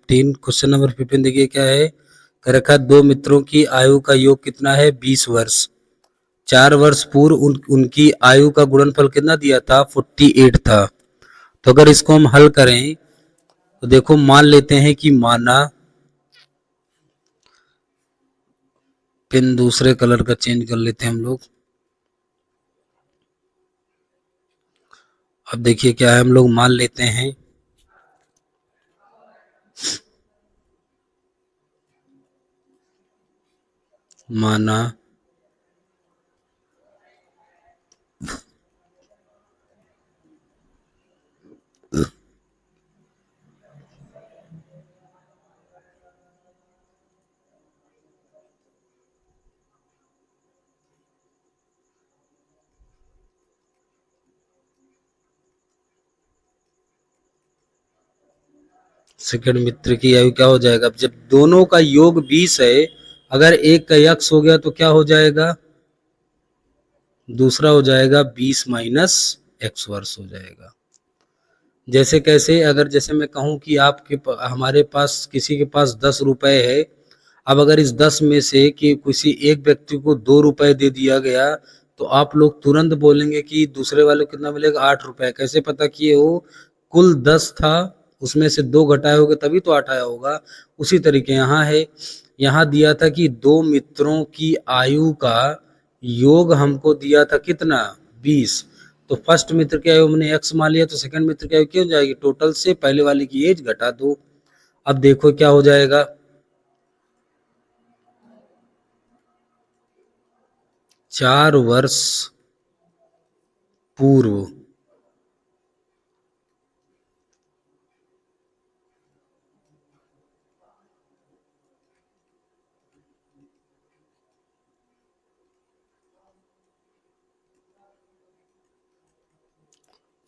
15। Question number 15 देखिए क्या है, कह रखा है दो मित्रों की आयु का योग कितना है 20 वर्ष। 4 वर्ष पूर्व उनकी आयु का गुणनफल कितना दिया था 48 था। तो अगर इसको हम हल करें तो देखो मान लेते हैं कि माना, पेन दूसरे कलर का चेंज कर लेते हैं हम लोग। अब देखिए क्या है, हम लोग मान लेते हैं माना सेकंड मित्र की आयु क्या हो जाएगा, जब दोनों का योग 20 है, अगर एक का x हो गया तो क्या हो जाएगा, दूसरा हो जाएगा 20 माइनस x वर्ष हो जाएगा। जैसे कैसे, अगर जैसे मैं कहूं कि हमारे पास किसी के पास 10 रुपए है, अब अगर इस 10 में से कि किसी एक व्यक्ति को 2 रुपए दे दिया गया तो आप लोग तुरंत बोलेंगे कि दूसरे वाले को कितना मिलेगा 8 रुपए। कैसे पता किए हो, कुल 10 था उसमें से 2 घटाए होगे तभी तो 8 आया होगा। उसी तरीके यहाँ है, यहाँ दिया था कि दो मित्रों की आयु का योग हमको दिया था कितना 20। तो फर्स्ट मित्र की आयु हमने x मान लिया, तो सेकंड मित्र की आयु क्या हो जाएगी, टोटल से पहले वाले की एज घटा दो। अब देखो क्या हो जाएगा, 4 वर्ष पूर्व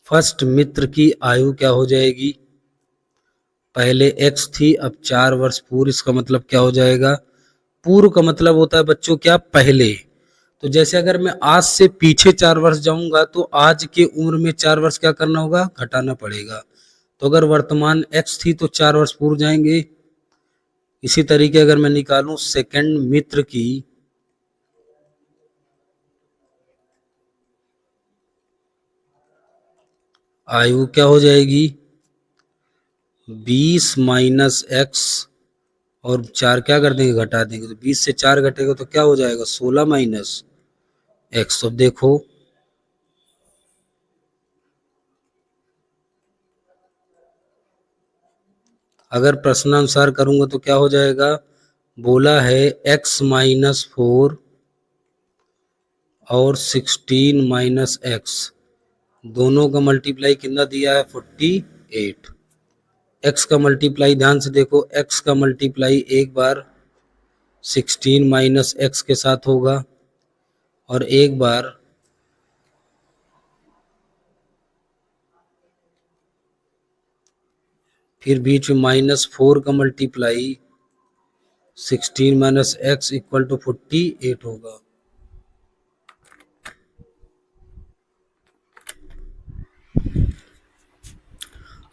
फर्स्ट मित्र की आयु क्या हो जाएगी, पहले x थी अब 4 वर्ष पूर्व। इसका मतलब क्या हो जाएगा, पूर्व का मतलब होता है बच्चों क्या, पहले। तो जैसे अगर मैं आज से पीछे 4 वर्ष जाऊंगा तो आज के उम्र में 4 वर्ष क्या करना होगा, घटाना पड़ेगा। तो अगर वर्तमान x थी तो 4 वर्ष पूर्व जाएंगे। इसी तरीके अगर मैं निकालूं सेकंड मित्र की आयु क्या हो जाएगी, 20 माइनस एक्स, और 4 क्या कर देंगे, घटा देंगे। तो 20 से 4 घटेगा तो क्या हो जाएगा 16 माइनस एक्स। अब देखो अगर प्रश्नानुसार करूंगा तो क्या हो जाएगा, बोला है x माइनस 4 और 16 माइनस एक्स, दोनों का मल्टीप्लाई कितना दिया है 48। x का मल्टीप्लाई ध्यान से देखो, x का मल्टीप्लाई एक बार 16 माइनस एक्स के साथ होगा और एक बार फिर बीच में -4 का multiply 16 minus x equal to 48 होगा।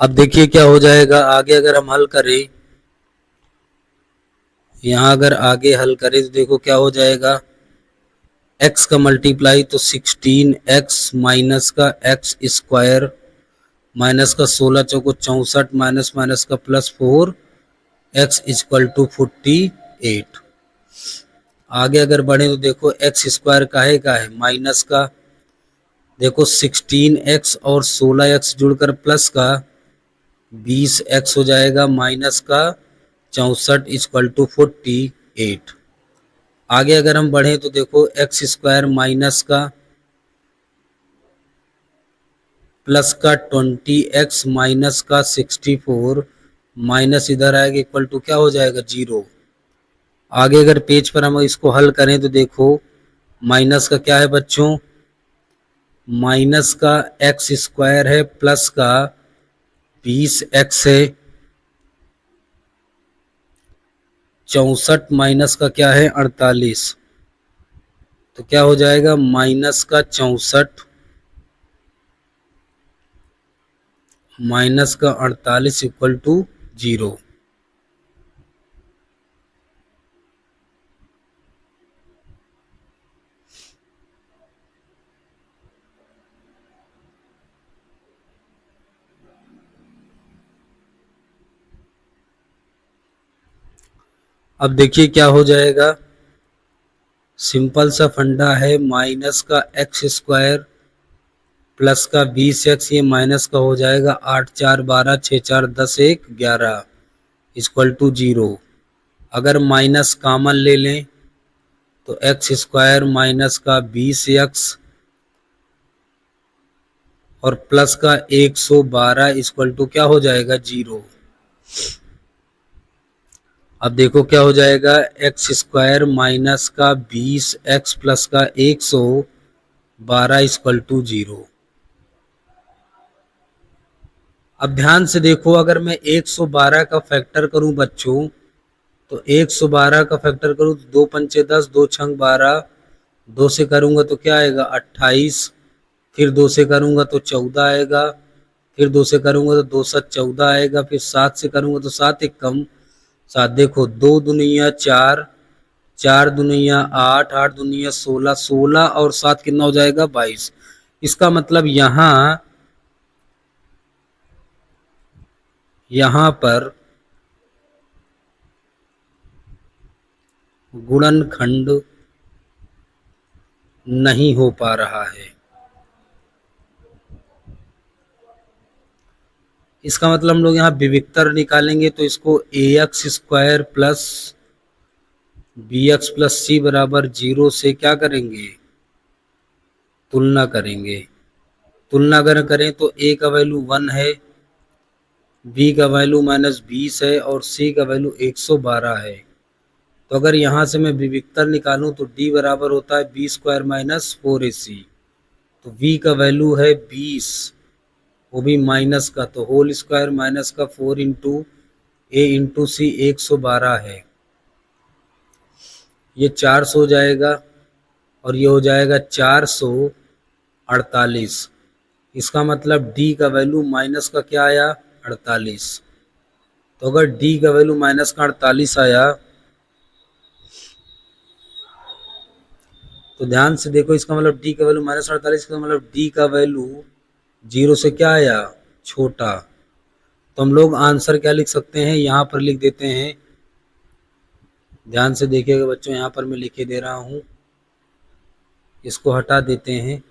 अब देखिए क्या हो जाएगा आगे, अगर हम हल करें, यहाँ अगर आगे हल करें तो देखो क्या हो जाएगा, x का मल्टीप्लाई तो 16x माइनस का x स्क्वायर माइनस का 16 चौको 64 माइनस माइनस का +4 x इक्वल टू 48। आगे अगर बढ़े तो देखो x स्क्वायर का है माइनस का, देखो 16x और 16x जुड़कर प्लस का 20x हो जाएगा माइनस का 64 इक्वल टू 48। आगे अगर हम बढ़े तो देखो एक्स स्क्वायर माइनस का प्लस का 20x माइनस का 64 माइनस इधर आएगा इक्वल टू क्या हो जाएगा 0। आगे अगर पेज पर हम इसको हल करें तो देखो माइनस का क्या है बच्चों, माइनस का एक्स स्क्वायर है प्लस का 20x है, 64 माइनस का क्या है 48, तो क्या हो जाएगा माइनस का 64 माइनस का 48 इक्वल टू 0। अब देखिए क्या हो जाएगा, सिंपल सा फंडा है, माइनस का एक्स स्क्वायर प्लस का 20x, ये माइनस का हो जाएगा 8 4 12 6 4 10 1 11 इक्वल टू 0। अगर माइनस कॉमन ले लें तो एक्स स्क्वायर माइनस का 20x और प्लस का 112 इक्वल टू क्या हो जाएगा, 0। अब देखो क्या हो जाएगा, एक्स स्क्वायर माइनस का 20x प्लस का 112 इक्वल टू 0। अब ध्यान से देखो, अगर मैं 112 का फैक्टर करूं बच्चों, तो 112 का फैक्टर करूं तो 2 पंचे 10, 2 छंग 12, 2 से करूंगा तो क्या आएगा 28, फिर 2 से करूंगा तो 14 आएगा, फिर 2 से करूंगा तो 2 7 14 आएगा, फिर 7 से करूंगा तो 7 एक कम 7। देखो 2 दुनिया 4, 4 दुनिया 8, 8 दुनिया 16, 16 और 7 कितना हो जाएगा 22। इसका मतलब यहाँ पर गुणनखंड नहीं हो पा रहा है। इसका मतलब हम लोग यहाँ विविक्तर निकालेंगे तो इसको ax square plus bx plus c बराबर 0 से क्या करेंगे, तुलना करेंगे। तुलना अगर करें तो a का वैल्यू 1 है, b का वैल्यू -20 है और c का वैल्यू 112 है। तो अगर यहाँ से मैं विविक्तर निकालूं तो d बराबर होता है b स्क्वायर माइनस 4ac। तो v का वैल्यू है 20, वो भी माइनस का, तो होल स्क्वायर माइनस का 4 इंटू ए इंटू सी 112 है, ये 400 हो जाएगा और ये हो जाएगा 448। इसका मतलब d का वैल्यू माइनस का क्या आया, 48। तो अगर d का वैल्यू माइनस का 48 आया तो ध्यान से देखो, इसका मतलब d का वैल्यू -48, का मतलब d का वैल्यू 0 से क्या आया, छोटा। तो हम लोग आंसर क्या लिख सकते हैं, यहाँ पर लिख देते हैं। ध्यान से देखिएगा बच्चों, यहाँ पर मैं लिखे दे रहा हूँ, इसको हटा देते हैं।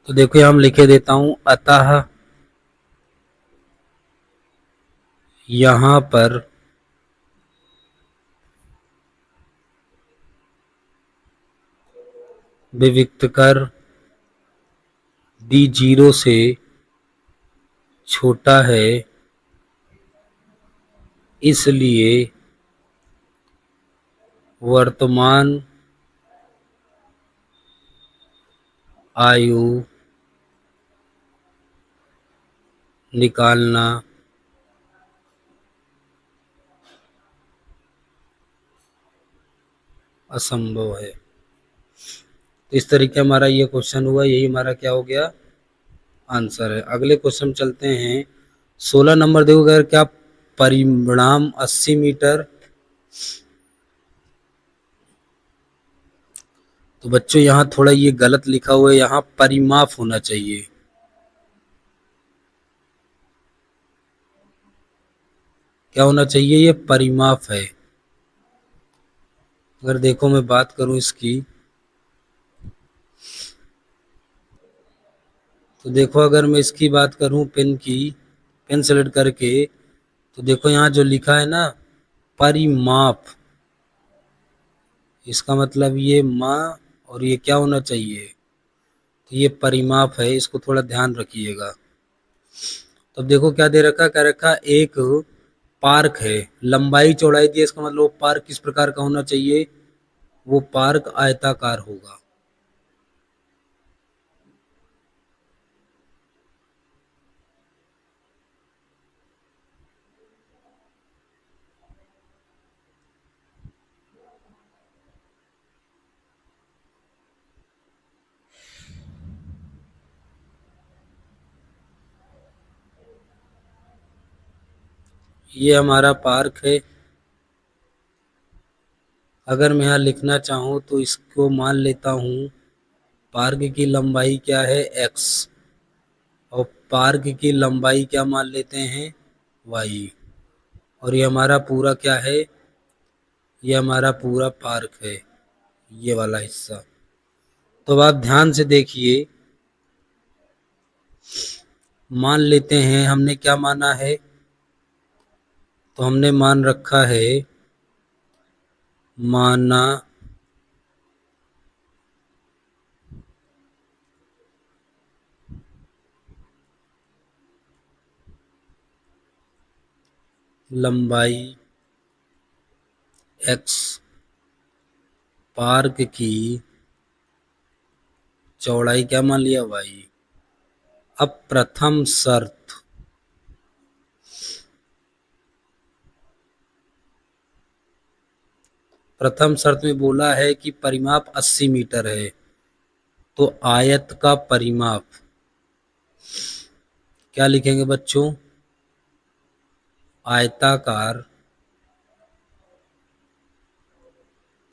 तो देखो हम लिखे देता हूँ, अतः यहाँ पर विविक्त कर d 0 से छोटा है, इसलिए वर्तमान आयु निकालना असंभव है। तो इस तरीके हमारा ये क्वेश्चन हुआ, यही हमारा क्या हो गया, आंसर है। अगले क्वेश्चन चलते हैं। 16 नंबर देखो, अगर क्या परिणाम 80 मीटर। तो बच्चों यहाँ थोड़ा ये गलत लिखा हुआ है, यहाँ परिमाप होना चाहिए। क्या होना चाहिए, ये परिमाप है। अगर देखो मैं बात करूं इसकी, तो देखो अगर मैं इसकी बात करूं पेन की, पेन सेलेक्ट करके, तो देखो यहाँ जो लिखा है ना परिमाप, इसका मतलब ये माँ और ये क्या होना चाहिए, तो ये परिमाप है, इसको थोड़ा ध्यान रखिएगा। तो अब देखो क्या दे रखा, कह रखा एक पार्क है, लंबाई चौड़ाई दी है, इसका मतलब पार्क किस प्रकार का होना चाहिए, वो पार्क आयताकार होगा। ये हमारा पार्क है। अगर मैं यहाँ लिखना चाहूँ तो इसको मान लेता हूँ पार्क की लंबाई क्या है x, और पार्क की लंबाई क्या मान लेते हैं y, और ये हमारा पूरा क्या है, ये हमारा पूरा पार्क है, ये वाला हिस्सा। तो अब आप ध्यान से देखिए, मान लेते हैं हमने क्या माना है, तो हमने मान रखा है, माना लंबाई x, पार्क की चौड़ाई क्या मान लिया y। अब प्रथम शर्त में बोला है कि परिमाप 80 मीटर है, तो आयत का परिमाप क्या लिखेंगे बच्चों, आयताकार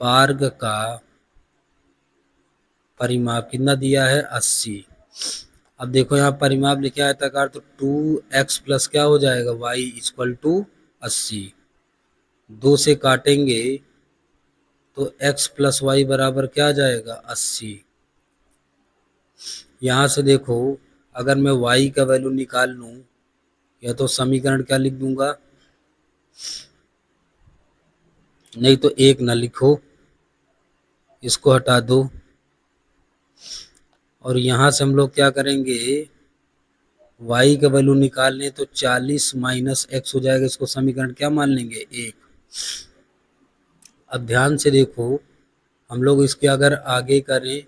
पार्क का परिमाप कितना दिया है 80। अब देखो यहाँ परिमाप लिखे आयताकार, तो 2x प्लस क्या हो जाएगा y इक्वल टू 80। 2 से काटेंगे तो x प्लस वाई बराबर क्या आ जाएगा 80। यहाँ से देखो अगर मैं y का वैल्यू निकाल लूँ, या तो समीकरण क्या लिख दूंगा, नहीं तो एक ना लिखो, इसको हटा दो, और यहाँ से हम लोग क्या करेंगे, y का वैल्यू निकालने तो 40 माइनस x हो जाएगा, इसको समीकरण क्या मान लेंगे 1। अब ध्यान से देखो, हम लोग इसके अगर आगे करें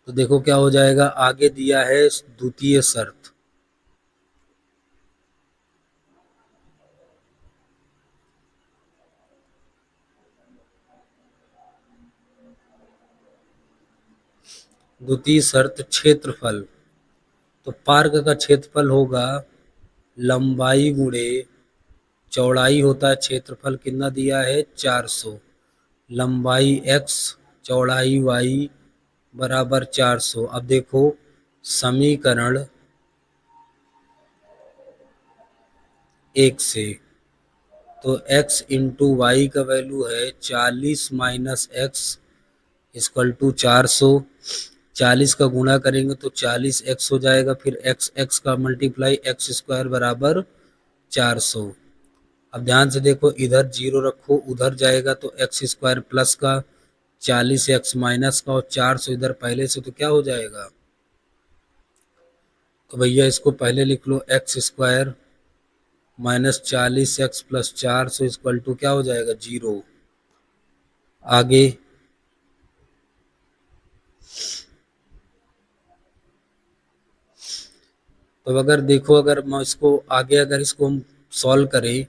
तो देखो क्या हो जाएगा, आगे दिया है द्वितीय शर्त, द्वितीय शर्त क्षेत्रफल, तो पार्क का क्षेत्रफल होगा लंबाई गुणे चौड़ाई होता है, क्षेत्रफल कितना दिया है 400, लंबाई x चौड़ाई y बराबर 400। अब देखो समीकरण 1 से, तो x इंटू वाई का वैल्यू है 40 माइनस एक्स इक्वल टू 400। 40 का गुणा करेंगे तो 40x हो जाएगा, फिर x का मल्टीप्लाई x स्क्वायर बराबर 400। अब ध्यान से देखो, इधर 0 रखो, उधर जाएगा तो x स्क्वायर प्लस का 40x माइनस का, और 400 इधर पहले से तो क्या हो जाएगा, तो भैया इसको पहले लिख लो, x square minus 40x plus 400 equal to क्या हो जाएगा 0। आगे तो अगर देखो, अगर मैं इसको आगे अगर इसको हम सॉल्व करें,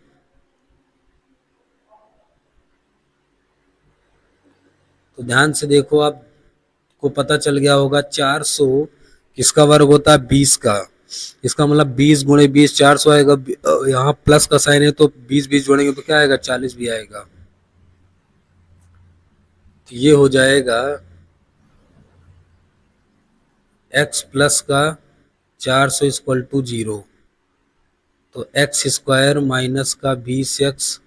तो ध्यान से देखो, आपको पता चल गया होगा 400 किसका वर्ग होता है 20 का, इसका मतलब 20 गुणे 20 400 आएगा, यहाँ प्लस का साइन है तो 20 20 जोड़ेंगे तो क्या आएगा 40 भी आएगा, तो ये हो जाएगा x प्लस का 400 इक्वल टू 0, तो एक्स स्क्वायर माइनस का 20x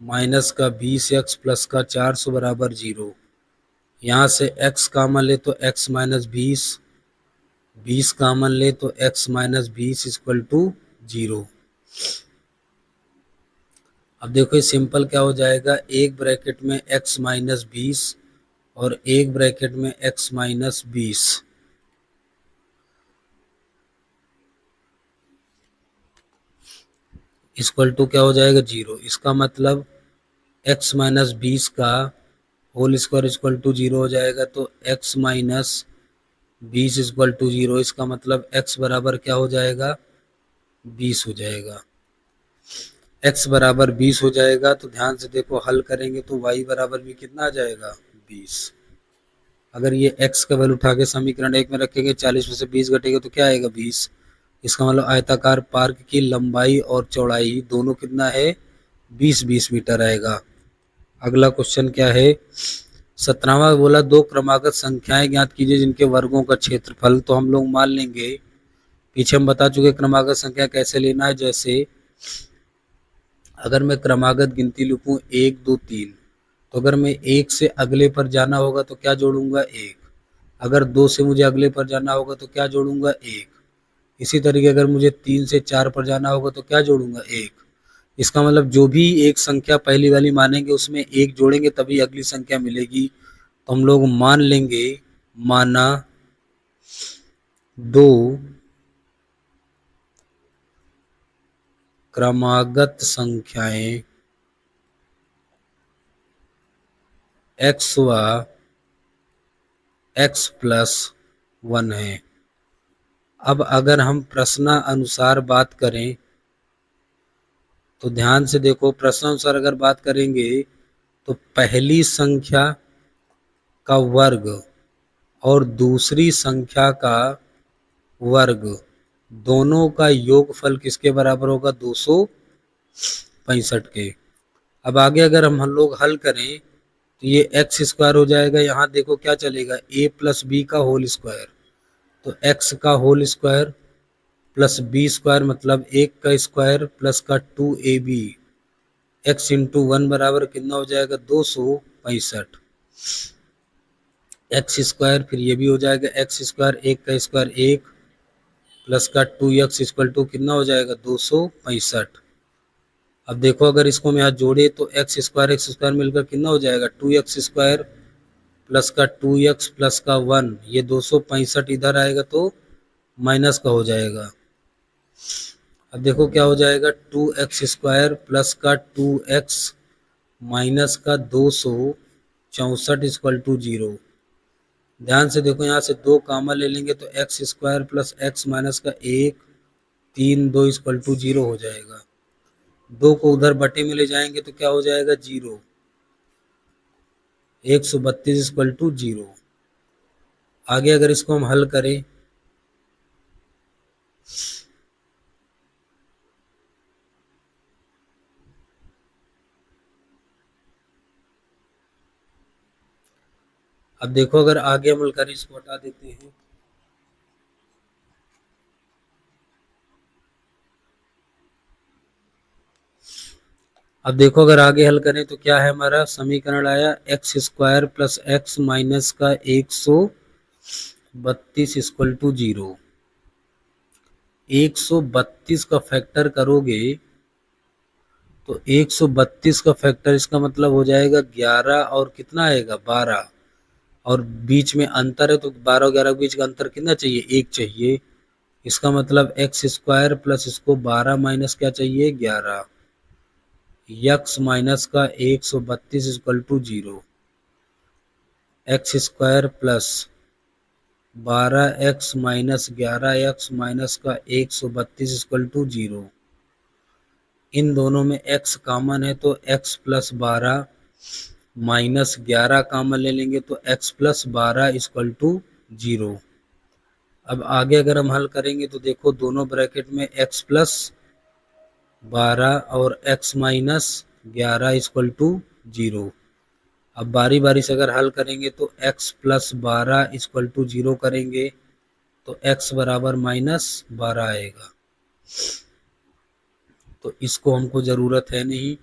माइनस का 20x प्लस का 400 बराबर 0। यहाँ से x कॉमन ले तो x माइनस 20 कॉमन ले तो x माइनस 20 इक्वल टू 0। अब देखो ये सिंपल क्या हो जाएगा, एक ब्रैकेट में x माइनस 20 और एक ब्रैकेट में x माइनस 20, इक्वल टू क्या हो जाएगा 0। इसका मतलब x माइनस 20 का होल स्क्वायर इक्वल टू 0 हो जाएगा, तो x माइनस 20 इक्वल टू 0, इसका मतलब x बराबर क्या हो जाएगा 20 हो जाएगा। x बराबर 20 हो जाएगा, तो ध्यान से देखो हल करेंगे तो y बराबर भी कितना आ जाएगा 20। अगर ये x का वैल्यू उठा के समीकरण 1 में रखेंगे, 40 में से 20 घटेगा तो क्या आएगा 20, इसका मतलब आयताकार पार्क की लंबाई और चौड़ाई दोनों कितना है, 20-20 मीटर आएगा। अगला क्वेश्चन क्या है, 17वां बोला दो क्रमागत संख्याएं ज्ञात कीजिए जिनके वर्गों का क्षेत्रफल। तो हम लोग मान लेंगे, पीछे हम बता चुके क्रमागत संख्या कैसे लेना है। जैसे अगर मैं क्रमागत गिनती लिखूं 1 2 3, तो अगर मैं 1 से अगले पर जाना होगा तो क्या जोड़ूंगा 1, अगर 2 से मुझे अगले पर जाना होगा तो क्या जोड़ूंगा 1, इसी तरीके अगर मुझे 3 से 4 पर जाना होगा तो क्या जोड़ूंगा 1। इसका मतलब जो भी एक संख्या पहली वाली मानेंगे उसमें 1 जोड़ेंगे तभी अगली संख्या मिलेगी। तो हम लोग मान लेंगे, माना दो क्रमागत संख्याएं x व x+1 है। अब अगर हम प्रश्नानुसार बात करें तो ध्यान से देखो, प्रश्नानुसार अगर बात करेंगे तो पहली संख्या का वर्ग और दूसरी संख्या का वर्ग दोनों का योगफल किसके बराबर होगा, 265 के। अब आगे अगर हम लोग हल करें तो ये एक्स स्क्वायर हो जाएगा, यहाँ देखो क्या चलेगा, a प्लस बी का होल स्क्वायर, तो x का whole square plus b square मतलब 1 का स्क्वायर प्लस का 2ab, x इंटू 1 बराबर कितना हो जाएगा, 265 एक्स स्क्वायर, फिर ये भी हो जाएगा एक्स स्क्वायर, 1 का स्क्वायर 1 प्लस का 2x इक्वल टू कितना हो जाएगा, 265। अब देखो अगर इसको हम यहाँ जोड़े तो एक्स स्क्वायर मिलकर कितना हो जाएगा, 2x स्क्वायर प्लस का 2x प्लस का 1, ये 265 इधर आएगा तो माइनस का हो जाएगा। अब देखो क्या हो जाएगा, 2x स्क्वायर प्लस का 2x माइनस का 264 इक्वल टू 0। ध्यान से देखो, यहाँ से 2 कामा ले लेंगे तो x square plus x minus का 1 3 2 इक्वल टू 0 हो जाएगा। 2 को उधर बटे में ले जाएंगे तो क्या हो जाएगा, 0, 132 इक्वल टू 0। आगे अगर इसको हम हल करें अब देखो अगर आगे हम हल करें, इसको हटा देते हैं। अब देखो अगर आगे हल करें तो क्या है, हमारा समीकरण आया x square plus x minus का 132 इक्वल टू 0। 132 का फैक्टर करोगे तो 132 का फैक्टर, इसका मतलब हो जाएगा 11 और कितना आएगा, 12, और बीच में अंतर है तो 12 और 11 के बीच का अंतर कितना चाहिए, 1 चाहिए। इसका मतलब एक्स स्क्वायर प्लस इसको 12 माइनस क्या चाहिए, 11, एक्स माइनस का 132 equal to 0, x square plus 12x minus 11x minus का 132 इक्वल टू 0। इन दोनों में x कॉमन है तो x प्लस 12 माइनस 11 कॉमन ले लेंगे तो x प्लस 12 इक्वल टू 0। अब आगे अगर हम हल करेंगे तो देखो दोनों ब्रैकेट में x प्लस 12 और x माइनस 11 इक्वल टू 0। अब बारी बारी से अगर हल करेंगे तो x प्लस 12 इक्वल टू 0 करेंगे तो x बराबर माइनस 12 आएगा। तो इसको हमको ज़रूरत है नहीं,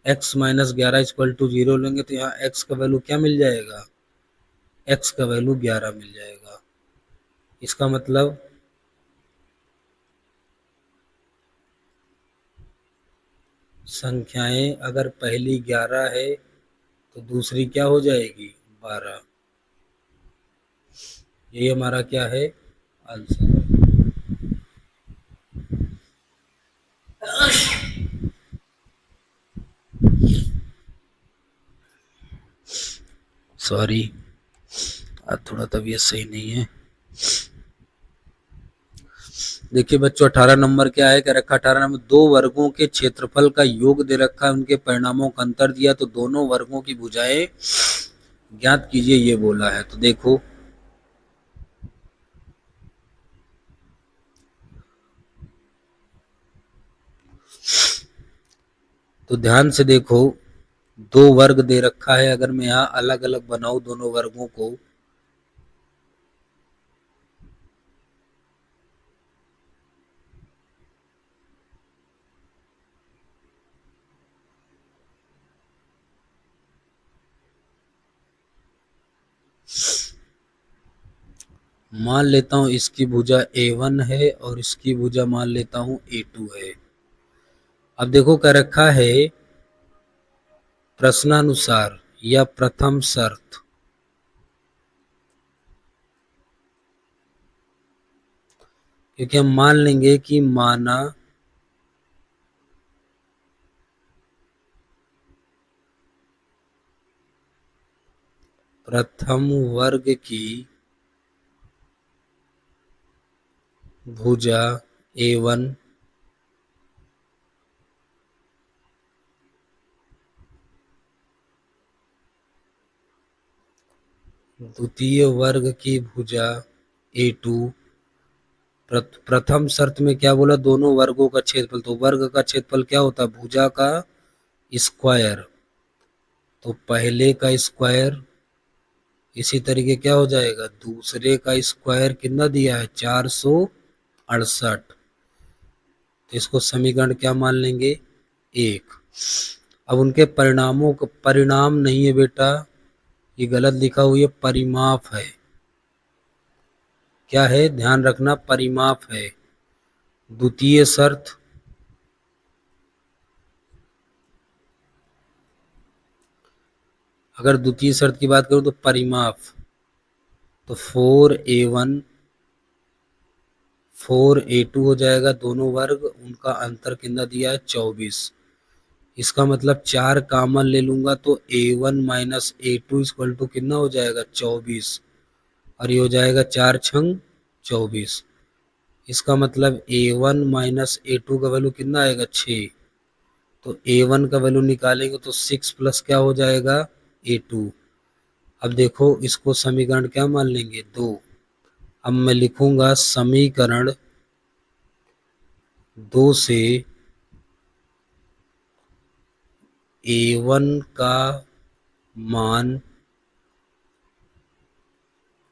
x माइनस 11 इक्वल टू 0 लेंगे तो यहाँ x का वैल्यू क्या मिल जाएगा, x का वैल्यू 11 मिल जाएगा। इसका मतलब संख्याएं अगर पहली 11 है तो दूसरी क्या हो जाएगी, 12। ये हमारा क्या है, आंसर। सॉरी, आज थोड़ा तबीयत सही नहीं है। देखिए बच्चों 18 नंबर क्या है, क्या रखा 18 नंबर, दो वर्गों के क्षेत्रफल का योग दे रखा है, उनके परिणामों का अंतर दिया तो दोनों वर्गों की भुजाएं ज्ञात कीजिए, ये बोला है। तो देखो तो ध्यान से देखो, दो वर्ग दे रखा है, अगर मैं यहाँ अलग अलग बनाऊं दोनों वर्गों को, मान लेता हूं इसकी भुजा A1 है और इसकी भुजा मान लेता हूं A2 है। अब देखो क्या रखा है, प्रश्नानुसार या प्रथम शर्त, क्योंकि हम मान लेंगे कि माना प्रथम वर्ग की भुजा A1 द्वितीय वर्ग की भुजा A2, प्रथम शर्त में क्या बोला, दोनों वर्गों का क्षेत्रफल, तो वर्ग का क्षेत्रफल क्या होता है, भुजा का स्क्वायर, तो पहले का स्क्वायर, इसी तरीके क्या हो जाएगा, दूसरे का स्क्वायर कितना दिया है 468, तो इसको समीकरण क्या मान लेंगे, एक। अब उनके परिणामों का, परिणाम नहीं है बेटा, ये गलत लिखा हुआ है, परिमाप है, क्या है ध्यान रखना, परिमाप है। द्वितीय शर्त, अगर द्वितीय शर्त की बात करूं तो परिमाप, तो 4A1 4A2 हो जाएगा, दोनों वर्ग, उनका अंतर कितना दिया है 24, इसका मतलब 4 कॉमन ले लूंगा तो A1 minus A2 equal to कितना हो जाएगा 24, और ये हो जाएगा 4 छंग 24, इसका मतलब A1 माइनस A2 का वैल्यू कितना आएगा 6, तो A1 का वैल्यू निकालेंगे तो 6 प्लस क्या हो जाएगा A2। अब देखो इसको समीकरण क्या मान लेंगे, 2। अब मैं लिखूंगा समीकरण 2 से A1 का मान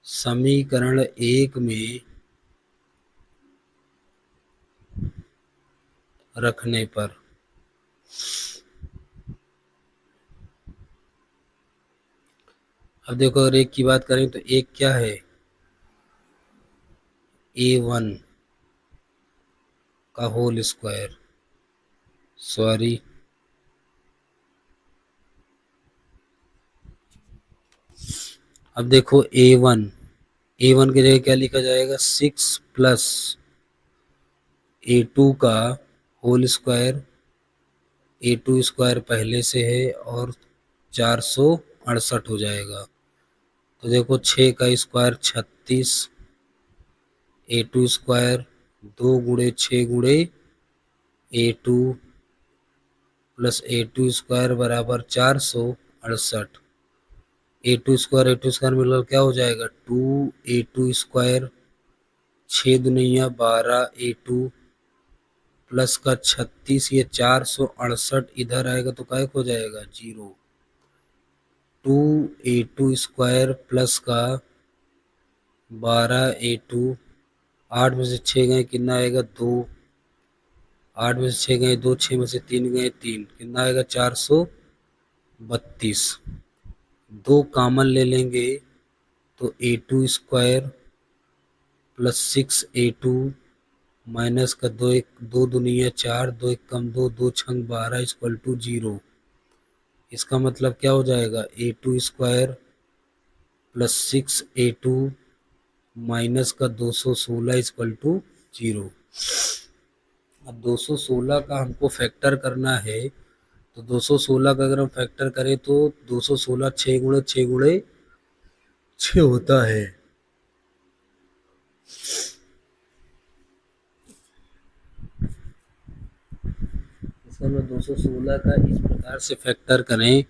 समीकरण 1 में रखने पर, अब देखो अगर एक की बात करें तो एक क्या है, A1 का होल स्क्वायर, सॉरी, अब देखो A1 की जगह क्या लिखा जाएगा, 6 प्लस A2 का होल स्क्वायर, A2 स्क्वायर पहले से है और 468 हो जाएगा, तो देखो 6 का स्क्वायर 36, A2 स्क्वायर 2 गुणे 6 गुणे A2 प्लस A2 स्क्वायर बराबर 468, ए टू स्क्वायर मिलकर क्या हो जाएगा 2A2 स्क्वायर, 6 दूनिया 12 A2 प्लस का 36, ये 468 इधर आएगा तो काय हो जाएगा 0, 2A2 स्क्वायर प्लस का 12A2, 8 में से 6 गए कितना आएगा 2, 8 में से 6 गए 2, 6 में से 3 गए 3, कितना आएगा 432, 2 कॉमन ले लेंगे तो A2 square plus 6A2 minus का 2 एक 2 दूनिया 4, 2 एक कम 2, 2 छंग 12 इक्वल टू 0, इसका मतलब क्या हो जाएगा A2 square plus 6A2 minus का 216 इक्वल टू 0। अब 216 का हमको फैक्टर करना है, तो 216 का अगर हम फैक्टर करें तो 216 6 गुणे 6 गुणे 6 होता है, इसका मतलब 216 का इस प्रकार से फैक्टर करें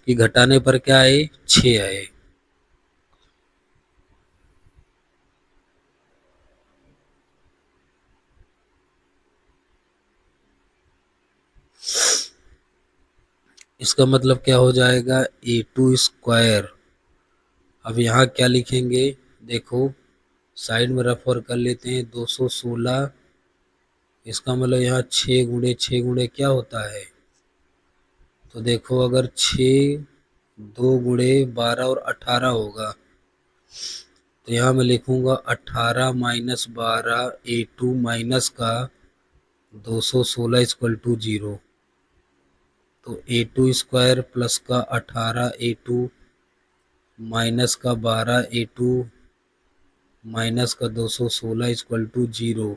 कि घटाने पर क्या आए 6 आए। इसका मतलब क्या हो जाएगा, A2 स्क्वायर। अब यहाँ क्या लिखेंगे, देखो साइड में रफ वर्क कर लेते हैं, 216। इसका मतलब यहाँ 6 गुणे क्या होता है, तो देखो अगर 6 2 गुणे 12 और 18 होगा, तो यहाँ मैं लिखूंगा 18 माइनस 12 A2 माइनस का 216 इक्वल टू 0। तो A2 स्क्वायर प्लस का 18 A2 माइनस का 12 A2 माइनस का 216 इक्वल टू 0।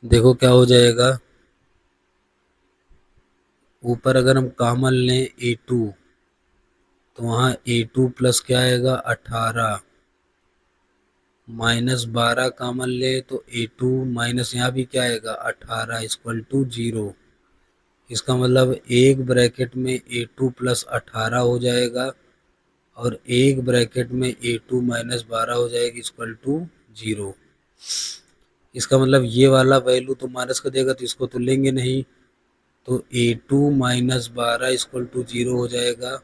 देखो क्या हो जाएगा, ऊपर अगर हम कॉमन लें A2, तो वहाँ A2 प्लस क्या आएगा 18 माइनस 12 कॉमन ले तो A2 माइनस यहाँ भी क्या आएगा 18 इक्वल टू 0। इसका मतलब एक ब्रैकेट में A2 प्लस 18 हो जाएगा और एक ब्रैकेट में A2 माइनस 12 हो जाएगी इक्वल टू 0। इसका मतलब ये वाला वैल्यू तो माइनस का देगा तो इसको तो लेंगे नहीं, तो A2 माइनस 12 इक्वल टू 0 हो जाएगा।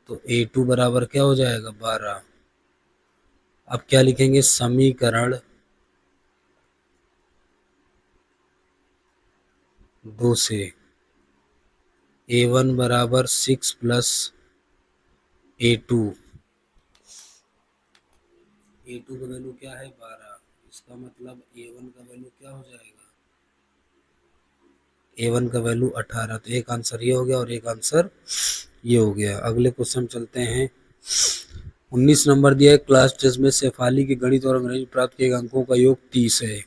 तो A2 बराबर क्या हो जाएगा 12। अब क्या लिखेंगे, समीकरण 2 से A1 बराबर 6 प्लस A2। A2 का वैल्यू क्या है 12। इसका मतलब A1 का वैल्यू क्या हो जाएगा, A1 का वैल्यू 18। तो एक आंसर ये हो गया और एक आंसर ये हो गया। अगले क्वेश्चन चलते हैं। 19 नंबर दिया है, क्लास टेस्ट में शेफाली के गणित और अंग्रेजी प्राप्त किए गए अंकों का योग 30 है।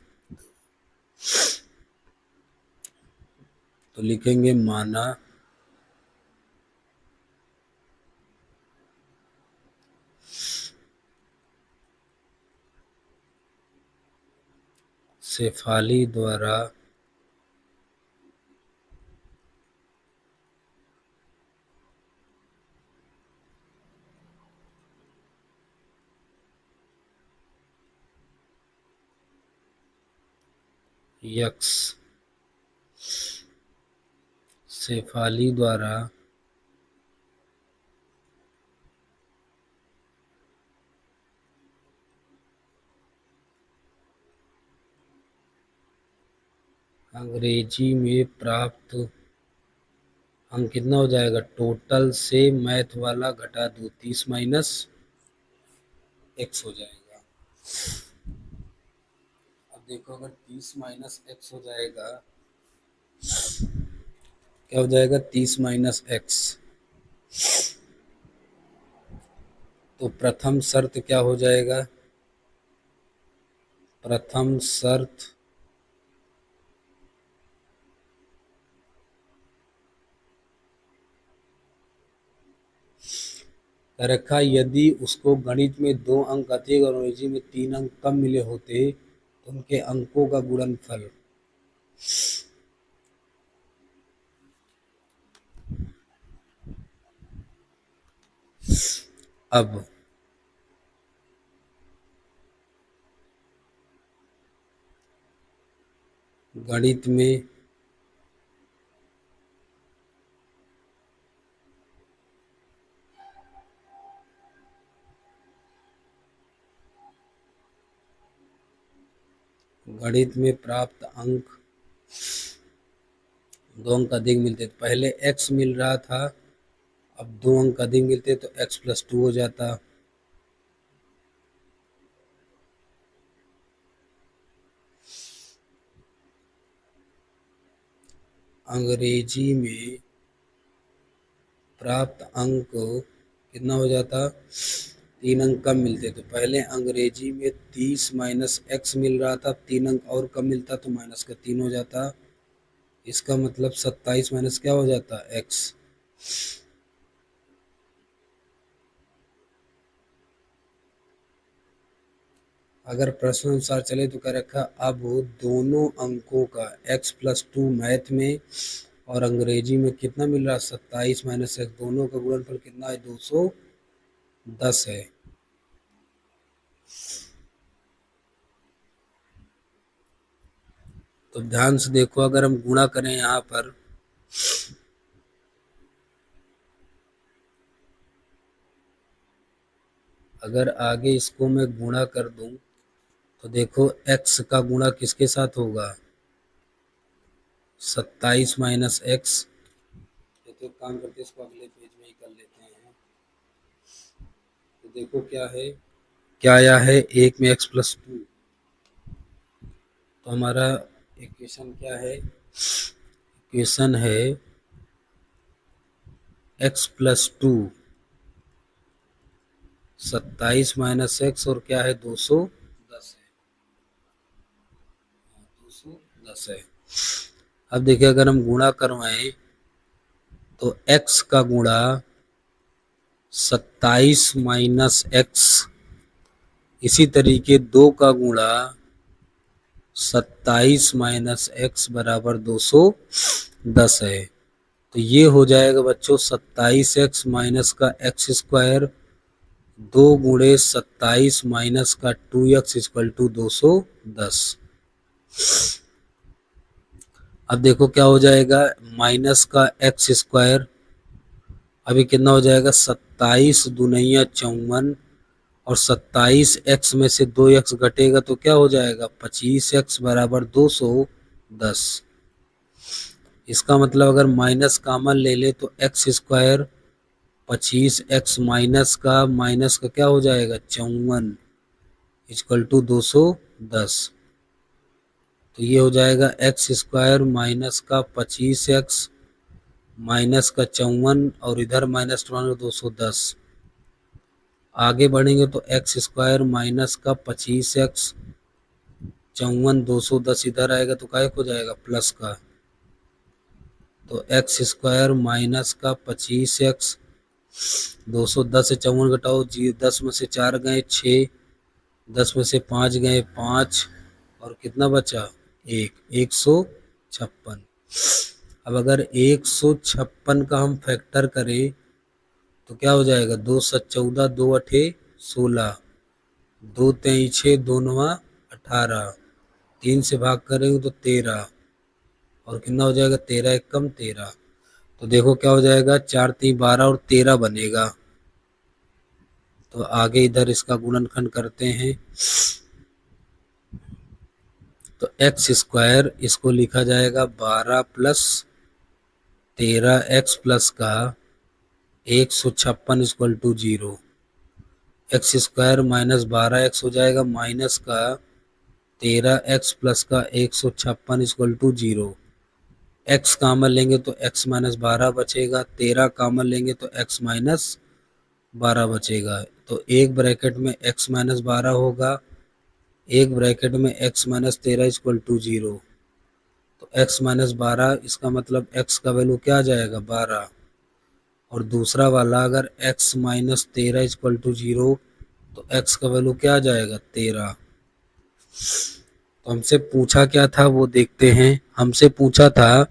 तो लिखेंगे माना शेफाली द्वारा यक्स शेफाली द्वारा अंग्रेजी में प्राप्त अंक कितना हो जाएगा, टोटल से मैथ वाला घटा दो 30 माइनस एक्स हो जाएगा। अब देखो अगर 30 माइनस एक्स हो जाएगा, क्या हो जाएगा 30 माइनस एक्स, तो प्रथम शर्त क्या हो जाएगा, प्रथम शर्त रखा यदि उसको गणित में 2 अंक अधिक और अंग्रेजी में 3 अंक कम मिले होते तो उनके अंकों का गुणनफल। अब गणित में प्राप्त अंक 2 अंक अधिक मिलते, तो पहले x मिल रहा था, अब 2 अंक अधिक मिलते तो x प्लस 2 हो जाता। अंग्रेजी में प्राप्त अंक कितना हो जाता, 3 अंक कम मिलते, तो पहले अंग्रेजी में 30 माइनस एक्स मिल रहा था, 3 अंक और कम मिलता तो माइनस का 3 हो जाता। इसका मतलब 27 माइनस क्या हो जाता एक्स। अगर प्रश्न अनुसार चले तो क्या रखा, अब दोनों अंकों का x प्लस 2 मैथ में और अंग्रेजी में कितना मिल रहा है 27 माइनस एक्स, दोनों का गुणनफल कितना है 210 है। तो ध्यान से देखो, अगर हम गुणा करें यहाँ पर अगर आगे इसको मैं गुणा कर दूं तो देखो x का गुणा किसके साथ होगा 27 माइनस एक्स। तो एक काम करते इसको अगले पेज में ही कर लेते हैं। तो देखो क्या आया है 1 में x प्लस 2। तो हमारा इक्वेशन क्या है, इक्वेशन है x प्लस 2 27 माइनस एक्स और क्या है 210 है, 210 है। अब देखिए अगर हम गुणा करवाएं तो x का गुणा 27 माइनस एक्स, इसी तरीके 2 का गुणा 27 माइनस एक्स बराबर 210 है। तो ये हो जाएगा बच्चों 27 एक्स माइनस का एक्स स्क्वायर 2 गुणे 27 माइनस का 2x इक्वल टू 210। अब देखो क्या हो जाएगा माइनस का एक्स स्क्वायर, अभी कितना हो जाएगा 27 दुनिया 54 और 27 एक्स में से 2x घटेगा तो क्या हो जाएगा 25x बराबर 210। इसका मतलब अगर माइनस कॉमन ले ले तो एक्स स्क्वायर 25x माइनस का क्या हो जाएगा 54 इक्वल टू 210। तो ये हो जाएगा एक्स स्क्वायर माइनस का 25x माइनस का 54 और इधर माइनस 210। आगे बढ़ेंगे तो एक्स स्क्वायर माइनस का 25x 54 210 इधर आएगा तो काय हो जाएगा प्लस का। तो एक्स स्क्वायर माइनस का 25x 210 से 54 घटाओ 10 में से 4 गए 6, 10 में से 5 गए 5 और कितना बचा 156। अब अगर 156 का हम फैक्टर करें तो क्या हो जाएगा 2 7 14 2 8 16 2 3 6 2 9 18, 3 से भाग करेंगे तो 13 और कितना हो जाएगा 13 एक कम 13। तो देखो क्या हो जाएगा 4 3 12 और 13 बनेगा। तो आगे इधर इसका गुणनखंड करते हैं तो एक्स स्क्वायर इसको लिखा जाएगा 12 प्लस 13x प्लस का 156 equal to 0। X square minus 12x हो जाएगा माइनस का 13x प्लस का 156 इक्वल टू 0। x कॉमन लेंगे तो x माइनस 12 बचेगा, 13 कॉमन लेंगे तो x माइनस 12 बचेगा। तो एक ब्रैकेट में x माइनस 12 होगा, एक ब्रैकेट में x माइनस 13 इक्वल टू 0। तो x माइनस 12 इसका मतलब x का वैल्यू क्या आ जाएगा 12 और दूसरा वाला अगर x माइनस 13 इक्वल टू 0 तो x का वैल्यू क्या आ जाएगा 13। तो हमसे पूछा क्या था वो देखते हैं। हमसे पूछा था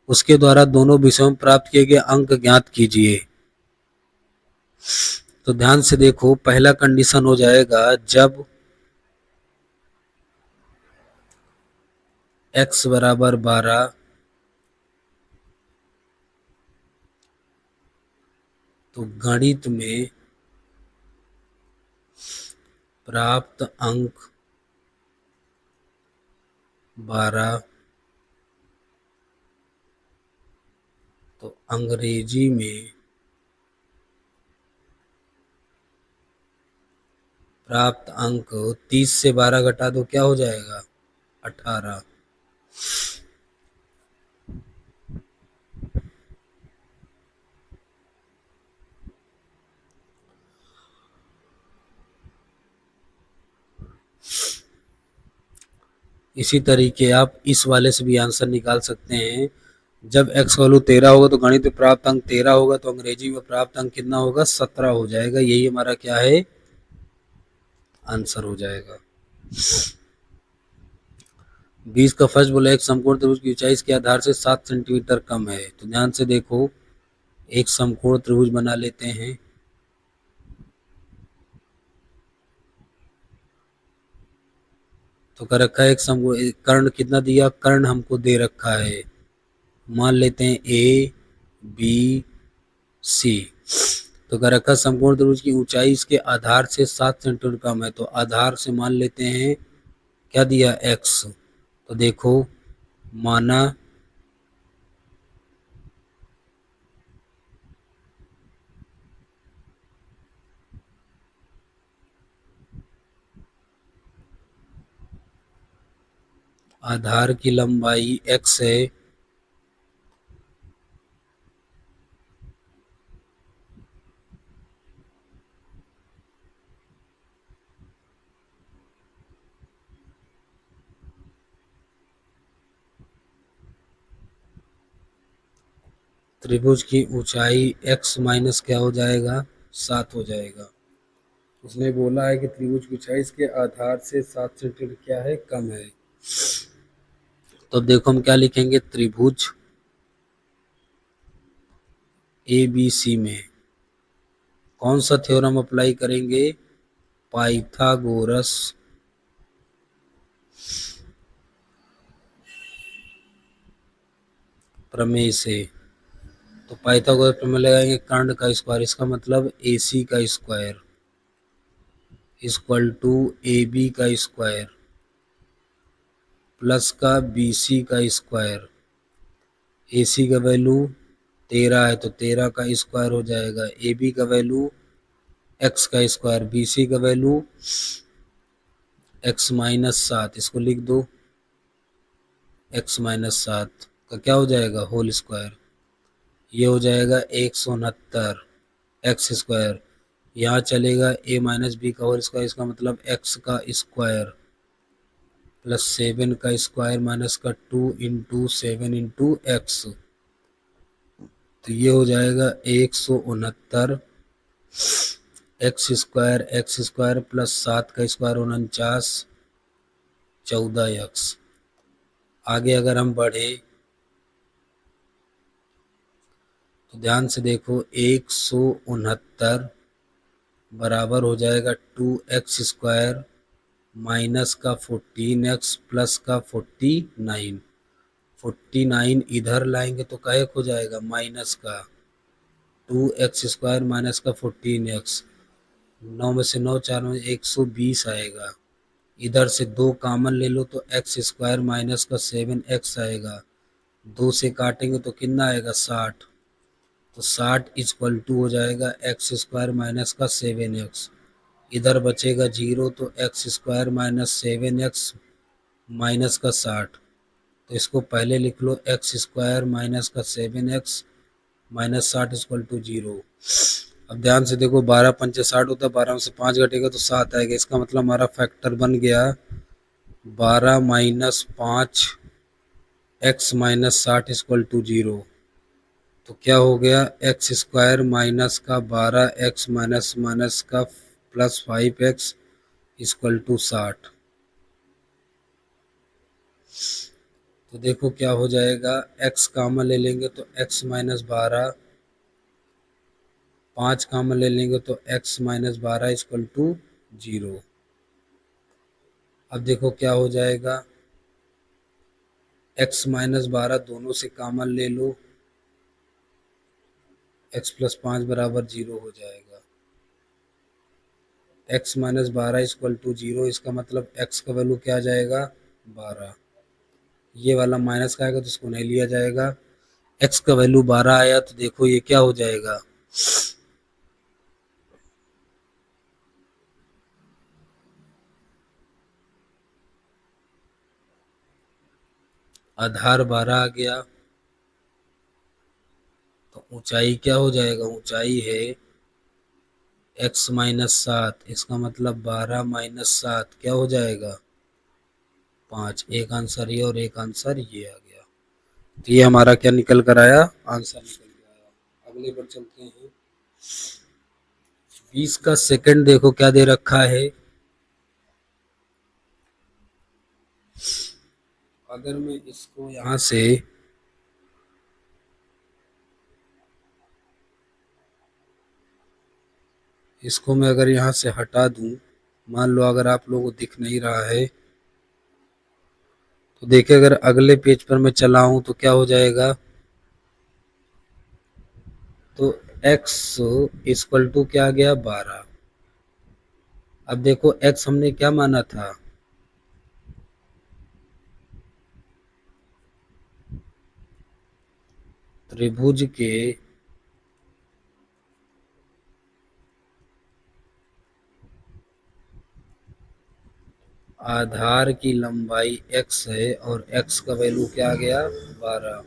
उसके द्वारा दोनों विषयों में प्राप्त किए गए अंक ज्ञात कीजिए। तो ध्यान से देखो पहला कंडीशन हो जाएगा जब x बराबर 12 तो गणित में प्राप्त अंक 12 तो अंग्रेजी में प्राप्त अंक 30 से 12 घटा दो क्या हो जाएगा 18। इसी तरीके आप इस वाले से भी आंसर निकाल सकते हैं। जब x का वैल्यू 13 होगा तो गणित में प्राप्त अंक 13 होगा तो अंग्रेजी में प्राप्त अंक कितना होगा 17 हो जाएगा। यही हमारा क्या है आंसर हो जाएगा। 20 का फर्स्ट बोला एक समकोण त्रिभुज की ऊंचाई इसके आधार से 7 सेंटीमीटर कम है। तो ध्यान से देखो, एक समकोण त्रिभुज बना लेते हैं। तो कर रखा है एक समकोण, कर्ण कितना दिया, कर्ण हमको दे रखा है, मान लेते हैं ए बी सी। तो कर रखा समकोण त्रिभुज की ऊंचाई इसके आधार से 7 सेंटीमीटर कम है। तो आधार से मान लेते हैं क्या दिया, एक्स। तो देखो, माना आधार की लंबाई x है, त्रिभुज की ऊंचाई x माइनस क्या हो जाएगा, 7 हो जाएगा। उसने बोला है कि त्रिभुज की ऊंचाई इसके आधार से 7 सेंटीमीटर क्या है, कम है। तो अब देखो हम क्या लिखेंगे, त्रिभुज ए बी सी में कौन सा थ्योरम अप्लाई करेंगे, पाइथागोरस प्रमेय से। तो पाइथागोरस प्रमेय लगाएंगे, कर्ण का स्क्वायर, इसका मतलब ए सी का square equal to A B का स्क्वायर प्लस का बी सी का स्क्वायर। ए सी का वैल्यू 13 है तो 13 का स्क्वायर हो जाएगा, ए बी का वैल्यू एक्स का स्क्वायर, बी सी का वैल्यू एक्स माइनस 7, इसको लिख दो, एक्स माइनस 7 का क्या हो जाएगा, होल स्क्वायर। ये हो जाएगा 169 एक्स स्क्वायर, यहाँ चलेगा ए माइनस बी का होल स्क्वायर, इसका मतलब एक्स का स्क्वायर प्लस 7 का स्क्वायर माइनस का 2 इंटू 7 इंटू एक्स। तो ये हो जाएगा 169 एक्स स्क्वायर प्लस 7 का स्क्वायर 49, 14 एक्स। आगे अगर हम बढ़े तो ध्यान से देखो, 169 बराबर हो जाएगा 2x स्क्वायर माइनस का 14x प्लस का 49। 49 इधर लाएंगे तो क्या हो जाएगा, माइनस का 2x स्क्वायर माइनस का 14x। 9 में से 9 4 में 120 आएगा। इधर से 2 कॉमन ले लो तो एक्स स्क्वायर माइनस का 7x आएगा। 2 से काटेंगे तो कितना आएगा, 60। तो 60 इक्वल टू हो जाएगा एक्स स्क्वायर माइनस का 7x। इधर बचेगा 0 तो x square minus 7x minus का 60। तो इसको पहले लिख लो, एक्स स्क्वायर माइनस का 7x माइनस 60 इक्वल टू 0। अब ध्यान से देखो, 12 पंचे 60 होता है, 12 में से 5 घटेगा तो 7 आएगा। इसका मतलब हमारा फैक्टर बन गया 12 minus 5 x minus 60 equal to 0। तो क्या हो गया, एक्स स्क्वायर माइनस का 12 एक्स माइनस माइनस का प्लस 5x इक्वल टू 60। तो देखो क्या हो जाएगा, x कामन ले लेंगे तो x माइनस 12, 5 कामन ले लेंगे तो x माइनस 12 इक्वल टू 0। अब देखो क्या हो जाएगा, x माइनस 12 दोनों से कामन ले लो, x प्लस 5 बराबर 0 हो जाएगा। x माइनस 12 इक्वल टू 0, इसका मतलब x का वैल्यू क्या आ जाएगा, 12। ये वाला माइनस का आएगा तो इसको नहीं लिया जाएगा। x का वैल्यू 12 आया तो देखो ये क्या हो जाएगा, आधार 12 आ गया। तो ऊंचाई क्या हो जाएगा, ऊंचाई है x माइनस 7, इसका मतलब 12 माइनस 7 क्या हो जाएगा, 5। एक आंसर ये और एक आंसर ये आ गया। तो ये हमारा क्या निकल कर आया, आंसर निकल कर आया। अगले पर चलते हैं। 20 का सेकंड देखो क्या दे रखा है, अगर मैं इसको यहाँ से मैं अगर यहाँ से हटा दूं, मान लो अगर आप लोगों को दिख नहीं रहा है तो देखिए, अगर अगले पेज पर मैं चला हूं तो क्या हो जाएगा, तो x इक्वल टू क्या आ गया 12। अब देखो x हमने क्या माना था, त्रिभुज के आधार की लंबाई x है और x का वैल्यू क्या आ गया 12।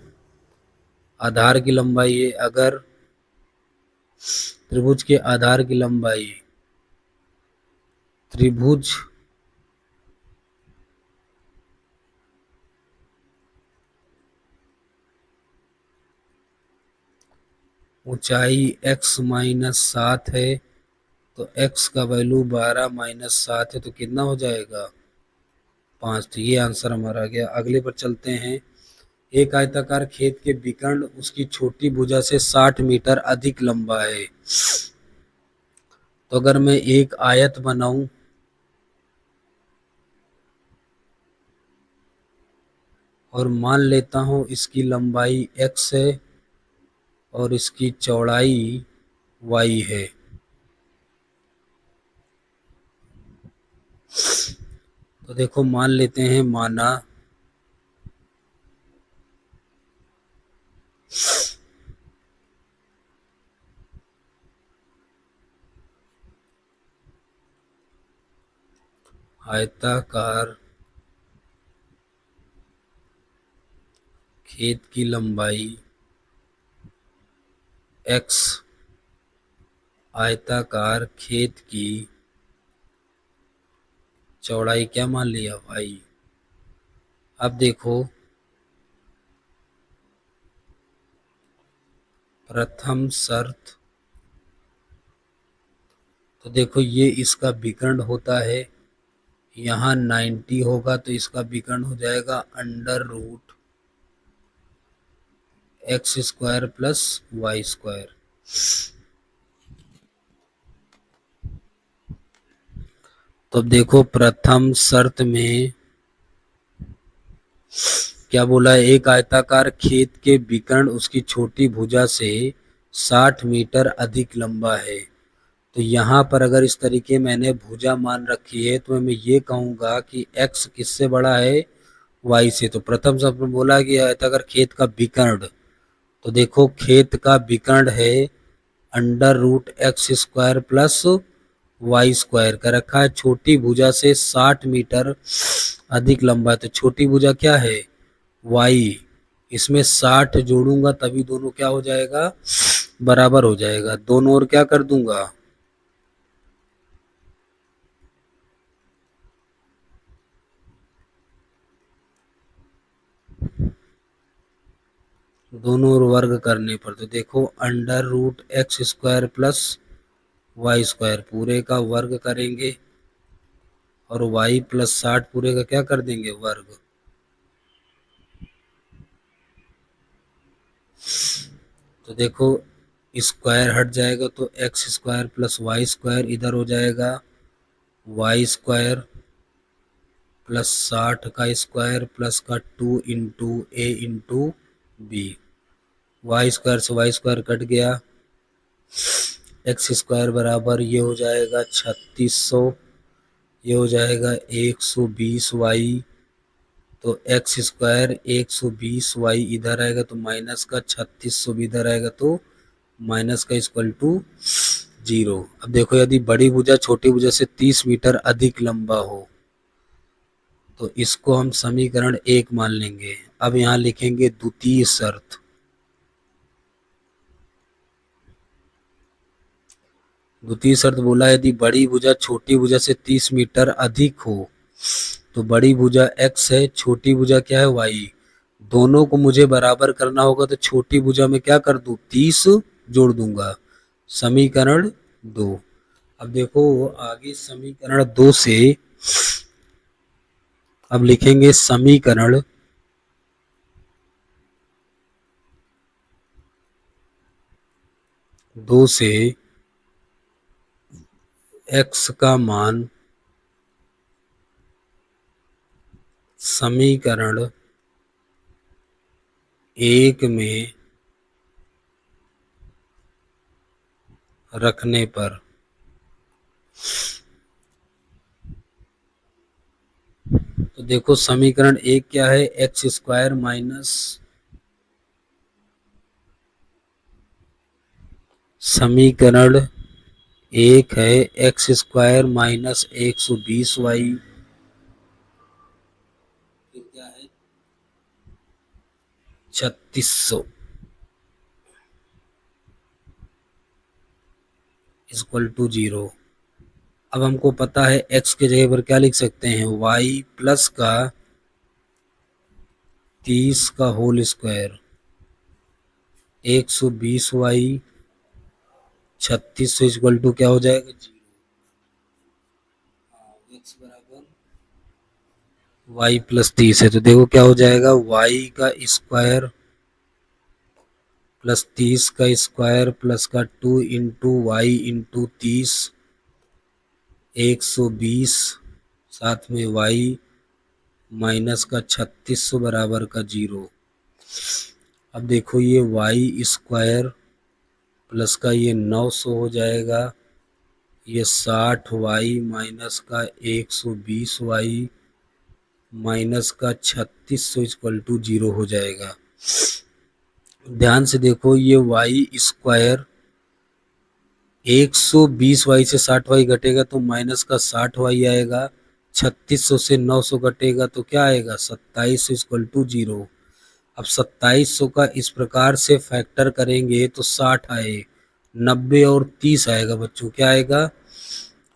आधार की लंबाई है, अगर त्रिभुज के आधार की लंबाई, त्रिभुज ऊंचाई x माइनस 7 है तो x का वैल्यू 12 माइनस 7 है तो कितना हो जाएगा 5। तो ये आंसर हमारा आ गया। अगले पर चलते हैं। एक आयताकार खेत के विकर्ण उसकी छोटी भुजा से 60 मीटर अधिक लंबा है। तो अगर मैं एक आयत बनाऊं और मान लेता हूं इसकी लंबाई x है और इसकी चौड़ाई y है, तो देखो मान लेते हैं, माना आयताकार खेत की लंबाई x, आयताकार खेत की चौड़ाई क्या मान लिया y। अब देखो प्रथम शर्त, तो देखो ये इसका विकर्ण होता है, यहाँ 90 होगा तो इसका विकर्ण हो जाएगा under root x square plus y square. तो देखो प्रथम शर्त में क्या बोला है, एक आयताकार खेत के विकर्ण उसकी छोटी भुजा से 60 मीटर अधिक लंबा है। तो यहाँ पर अगर इस तरीके मैंने भुजा मान रखी है तो मैं ये कहूँगा कि x किससे बड़ा है y से। तो प्रथम शब्द में बोला कि आयताकार खेत का विकर्ण, तो देखो खेत का विकर्ण है under root x square plus y square का रखा है, छोटी भुजा से 60 मीटर अधिक लंबा है। तो छोटी भुजा क्या है y, इसमें 60 जोड़ूंगा तभी दोनों क्या हो जाएगा बराबर हो जाएगा। दोनों और क्या कर दूंगा, दोनों ओर वर्ग करने पर, तो देखो under root x square plus y square पूरे का वर्ग करेंगे और y प्लस 60 पूरे का क्या कर देंगे वर्ग। तो देखो स्क्वायर हट जाएगा तो x square plus y square इधर हो जाएगा, वाई स्क्वायर प्लस 60 का स्क्वायर प्लस का 2 इंटू ए इंटू बी। वाई स्क्वायर से वाई स्क्वायर कट गया, एक्स स्क्वायर बराबर ये हो जाएगा 3600, ये हो जाएगा 120 वाई। तो एक्स स्क्वायर 120 वाई इधर आएगा तो माइनस का 3600 भी इधर आएगा तो माइनस का इक्वल टू 0। अब देखो यदि बड़ी भुजा छोटी भुजा से 30 मीटर अधिक लंबा हो तो इसको हम समीकरण 1 मान लेंगे। अब यहाँ लिखेंगे द्वितीय शर्त, द्वितीय शर्त बोला यदि बड़ी भुजा छोटी भुजा से 30 मीटर अधिक हो तो बड़ी भुजा x है, छोटी भुजा क्या है y। दोनों को मुझे बराबर करना होगा तो छोटी भुजा में क्या कर दूं 30 जोड़ दूंगा, समीकरण 2। अब देखो आगे समीकरण 2 से अब लिखेंगे समीकरण 2 से x का मान समीकरण 1 में रखने पर तो देखो समीकरण 1 क्या है, एक्स स्क्वायर माइनस समीकरण 1 है एक्स स्क्वायर माइनस 120y, क्या है 3600 इक्वल टू 0। अब हमको पता है x के जगह पर क्या लिख सकते हैं, y प्लस का 30 का whole square 120y 3600 equal to क्या हो जाएगा, 0। x बराबर y प्लस 30 है तो देखो क्या हो जाएगा, y का स्क्वायर प्लस 30 का स्क्वायर प्लस का 2 इंटू वाई इंटू 30 120 साथ में y माइनस का 3600 बराबर का 0। अब देखो ये y स्क्वायर प्लस का ये 900 हो जाएगा, ये 60y माइनस का 120y माइनस का 3600 इक्वल टू 0 हो जाएगा। ध्यान से देखो ये y स्क्वायर 120y से 60y घटेगा तो माइनस का 60y आएगा, 3600 से 900 घटेगा तो क्या आएगा 2700 इक्वल टू 0। अब 2700 का इस प्रकार से फैक्टर करेंगे तो 60 आए, 90 और 30 आएगा बच्चों, क्या आएगा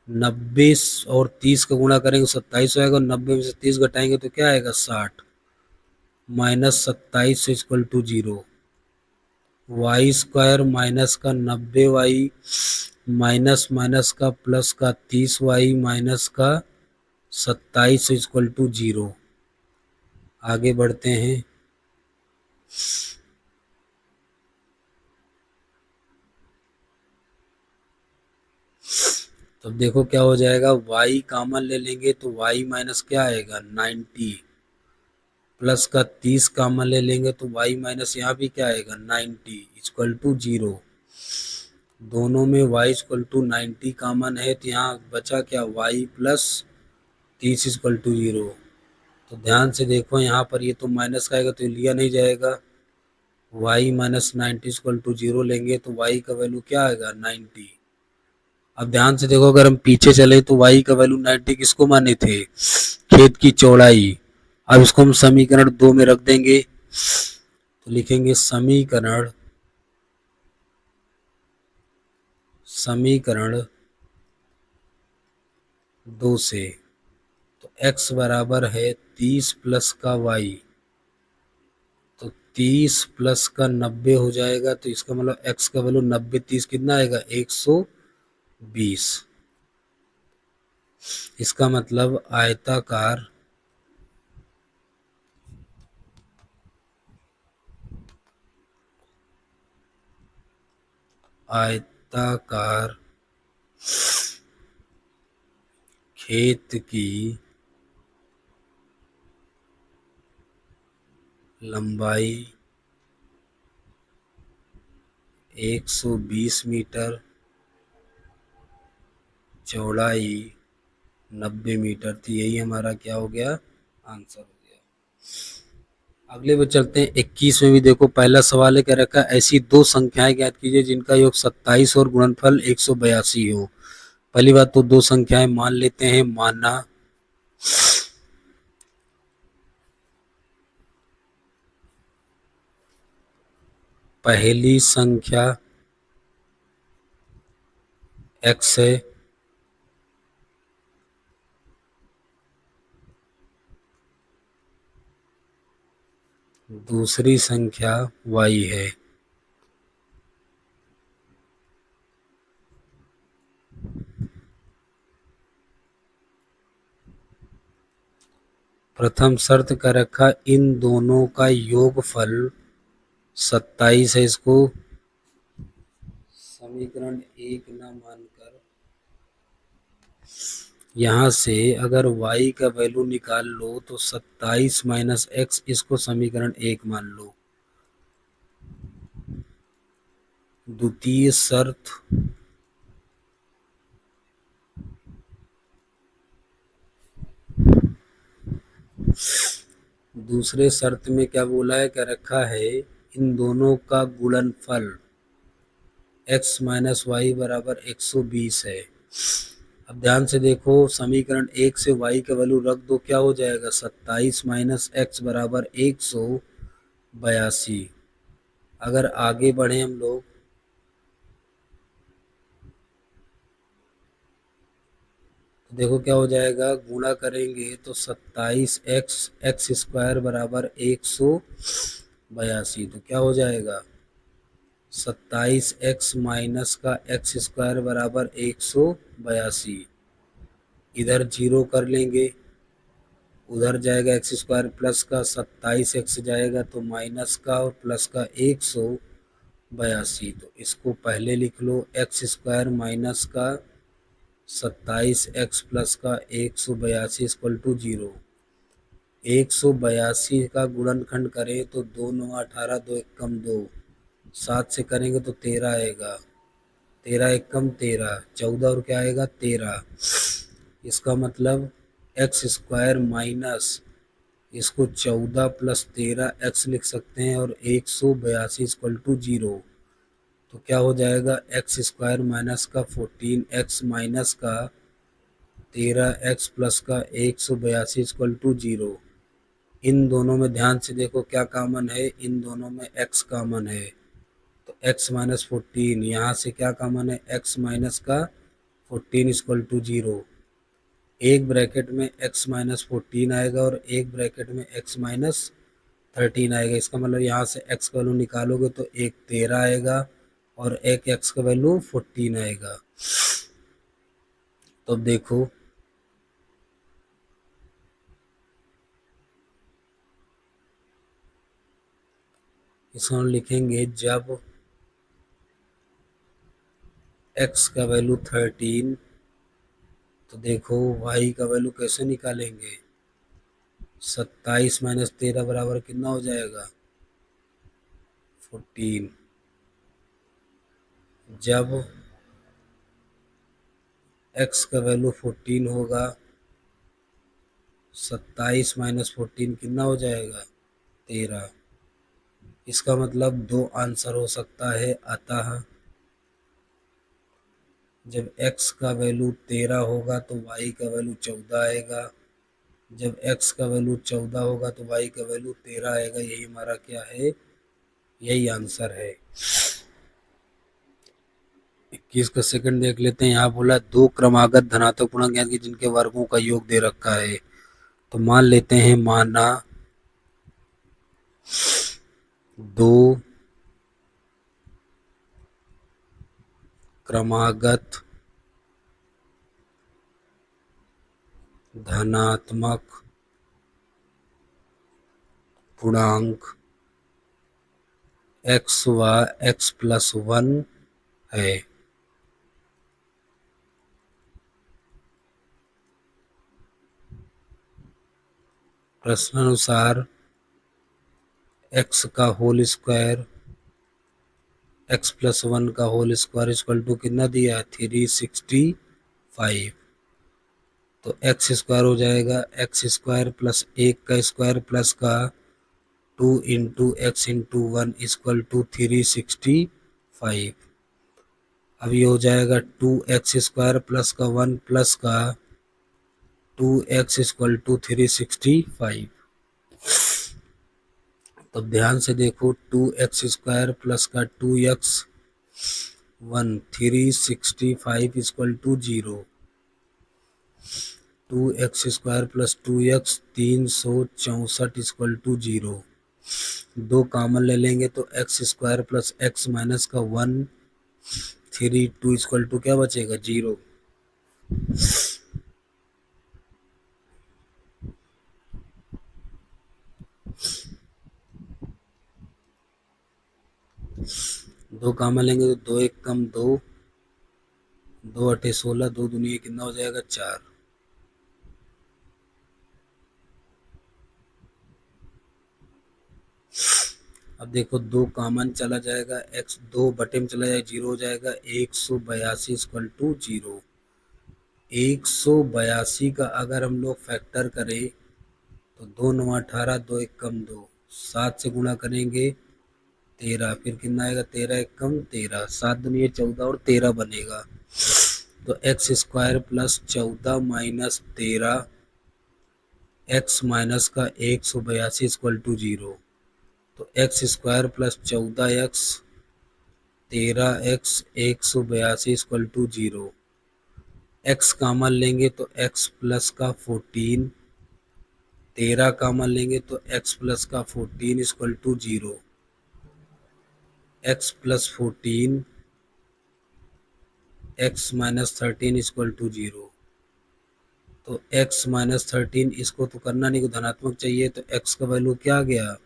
90 और 30 का गुणा करेंगे 2700 आएगा, 90 में से 30 घटाएंगे तो क्या आएगा 60 minus 2700 equal to 0। Y square minus का 90y माइनस माइनस का प्लस का 30y माइनस का 2700 इक्वल टू 0। आगे बढ़ते हैं, तो देखो क्या हो जाएगा, y कॉमन ले लेंगे तो y माइनस क्या आएगा 90 प्लस का 30 कॉमन ले लेंगे तो y माइनस यहाँ भी क्या आएगा 90 इक्वल टू 0। दोनों में y इक्वल टू 90 कॉमन है तो यहाँ बचा क्या y प्लस 30 इक्वल टू 0। तो ध्यान से देखो यहाँ पर ये तो माइनस का आएगा तो लिया नहीं जाएगा, y माइनस 90 इक्वल टू 0 लेंगे तो y का वैल्यू क्या आएगा 90। अब ध्यान से देखो अगर हम पीछे चले तो y का वैल्यू 90 किसको माने थे, खेत की चौड़ाई। अब इसको हम समीकरण 2 में रख देंगे तो लिखेंगे समीकरण 2 से तो x बराबर है 30 प्लस का y, तो 30 प्लस का 90 हो जाएगा तो इसका मतलब x का वैल्यू 90 30 कितना आएगा 120। इसका मतलब आयताकार खेत की लंबाई 120 मीटर, चौड़ाई 90 मीटर, तो यही हमारा क्या हो गया आंसर हो गया। अगले पे चलते हैं 21 में भी देखो पहला सवाल है क्या रखा, ऐसी दो संख्याएं ज्ञात कीजिए जिनका योग 27 और गुणनफल 182 हो। पहली बात तो दो संख्याएं मान लेते हैं, माना पहली संख्या x है, दूसरी संख्या y है। प्रथम शर्त का रखा इन दोनों का योगफल 27 है, इसको समीकरण एक ना मानकर यहाँ से अगर y का वैल्यू निकाल लो तो 27 माइनस एक्स, इसको समीकरण एक मान लो। द्वितीय शर्त दूसरे शर्त में क्या बोला है, क्या रखा है, इन दोनों का गुणनफल x माइनस वाई बराबर 120 है। अब ध्यान से देखो, समीकरण एक से y का वैल्यू रख दो, क्या हो जाएगा, 27 माइनस एक्स बराबर 182। अगर आगे बढ़े हम लोग तो देखो क्या हो जाएगा, गुणा करेंगे तो 27 एक्स एक्स स्क्वायर बराबर 182। तो क्या हो जाएगा, 27 एक्स माइनस का एक्स स्क्वायर बराबर 182। इधर जीरो कर लेंगे, उधर जाएगा एक्स स्क्वायर प्लस का 27 एक्स जाएगा तो माइनस का और प्लस का 182। तो इसको पहले लिख लो, एक्स स्क्वायर माइनस का 27 एक्स प्लस का 182 इक्वल टू 0। 182 का गुणनखंड करें तो 2 9 18, 2 एक कम 2, 7 से करेंगे तो 13 आएगा, 13 एक कम 13, 14 और क्या आएगा 13। इसका मतलब एक्स स्क्वायर माइनस, इसको 14 प्लस 13 एक्स लिख सकते हैं और 182 इक्वल टू 0। तो क्या हो जाएगा, एक्स स्क्वायर माइनस का 14 एक्स माइनस का 13 एक्स प्लस का 182 इक्वल टू 0। इन दोनों में ध्यान से देखो क्या कॉमन है, इन दोनों में x कॉमन है, तो x माइनस 14, यहाँ से क्या कॉमन है, x माइनस का 14 इक्वल टू 0। एक ब्रैकेट में x माइनस 14 आएगा और एक ब्रैकेट में x माइनस 13 आएगा। इसका मतलब यहाँ से x का वैल्यू निकालोगे तो एक 13 आएगा और एक x का वैल्यू 14 आएगा। तो अब देखो, इसको हम लिखेंगे जब x का वैल्यू 13, तो देखो y का वैल्यू कैसे निकालेंगे, 27 माइनस 13 बराबर कितना हो जाएगा, 14। जब x का वैल्यू 14 होगा, 27 माइनस 14 कितना हो जाएगा, 13। इसका मतलब दो आंसर हो सकता है, अतः जब x का वैल्यू 13 होगा तो y का वैल्यू 14 आएगा, जब x का वैल्यू 14 होगा तो y का वैल्यू 13 आएगा। यही हमारा क्या है, यही आंसर है। 21 का सेकंड देख लेते हैं। यहाँ बोला दो क्रमागत धनात्मक पूर्णांक ज्ञात की जिनके वर्गों का योग दे रखा है। तो मान लेते हैं, माना दो क्रमागत धनात्मक पूर्णांक x व x प्लस 1 है। प्रश्नानुसार x का होल स्क्वायर x प्लस 1 का होल स्क्वायर इक्वल टू कितना दिया है, 365। तो एक्स स्क्वायर हो जाएगा एक्स स्क्वायर प्लस एक का स्क्वायर प्लस का 2 into x into 1 equal to 365। अब ये हो जाएगा 2x स्क्वायर प्लस का 1 प्लस का 2x इक्वल टू 365। तब ध्यान से देखो, 2x स्क्वायर प्लस का 2x 1, 365 equal to 0। 2x square plus 2x 364 equal to 0। दो कॉमन ले लेंगे तो x square plus x minus का 132 इक्वल टू क्या बचेगा, 0। दो कॉमन लेंगे तो दो एक कम दो, दो अठे 16, दो दूनी कितना हो जाएगा 4। अब देखो दो कॉमन चला जाएगा, x दो बटे में चला जाएगा, जीरो हो जाएगा। 182 इक्वल टू जीरो। 182 का अगर हम लोग फैक्टर करें तो दो नौ 18, दो एक कम दो, 7 से गुणा करेंगे 13, फिर कितना आएगा 13 एक कम 13, 7 दूनी 14 और 13 बनेगा। तो x square plus 14 minus 13 x minus का 182 इक्वल टू जीरो। तो x square plus 14x 13x 182 equal to zero. X common लेंगे तो x प्लस का 14, 13 कामन लेंगे तो x प्लस का 14 equal to zero. x plus 14 x minus 13 equal to zero. तो x minus 13 इसको तो करना नहीं, को धनात्मक चाहिए, तो x का वैल्यू क्या आ गया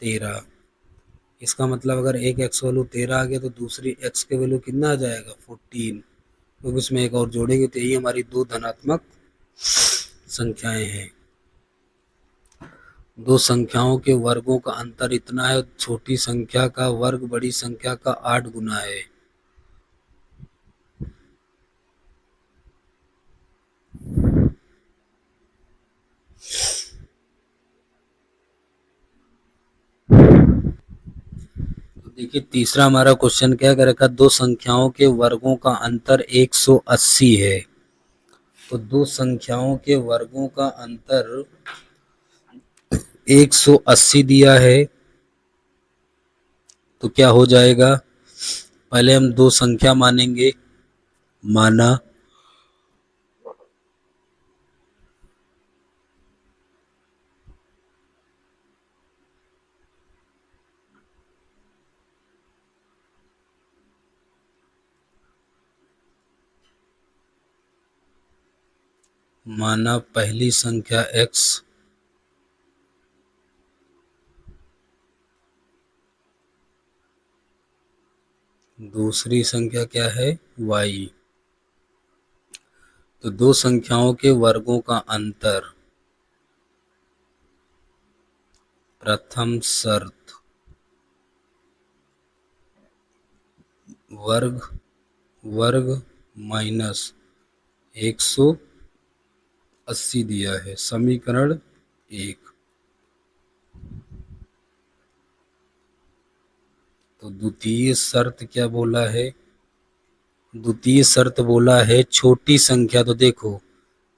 13। इसका मतलब अगर एक x वैल्यू 13 आ गया तो दूसरी x के वैल्यू कितना आ जाएगा 14, क्योंकि उसमें एक और जोड़ेंगे। तो यही हमारी दो धनात्मक संख्याएं हैं। दो संख्याओं के वर्गों का अंतर इतना है, छोटी संख्या का वर्ग बड़ी संख्या का 8 गुना है। तो देखिए तीसरा हमारा क्वेश्चन क्या कर रखा, दो संख्याओं के वर्गों का अंतर 180 है। तो दो संख्याओं के वर्गों का अंतर 180 दिया है। तो क्या हो जाएगा, पहले हम दो संख्या मानेंगे। माना माना पहली संख्या x, दूसरी संख्या क्या है y। तो दो संख्याओं के वर्गों का अंतर, प्रथम शर्त वर्ग वर्ग माइनस 180 दिया है, समीकरण 1। तो द्वितीय शर्त क्या बोला है, द्वितीय शर्त बोला है छोटी संख्या। तो देखो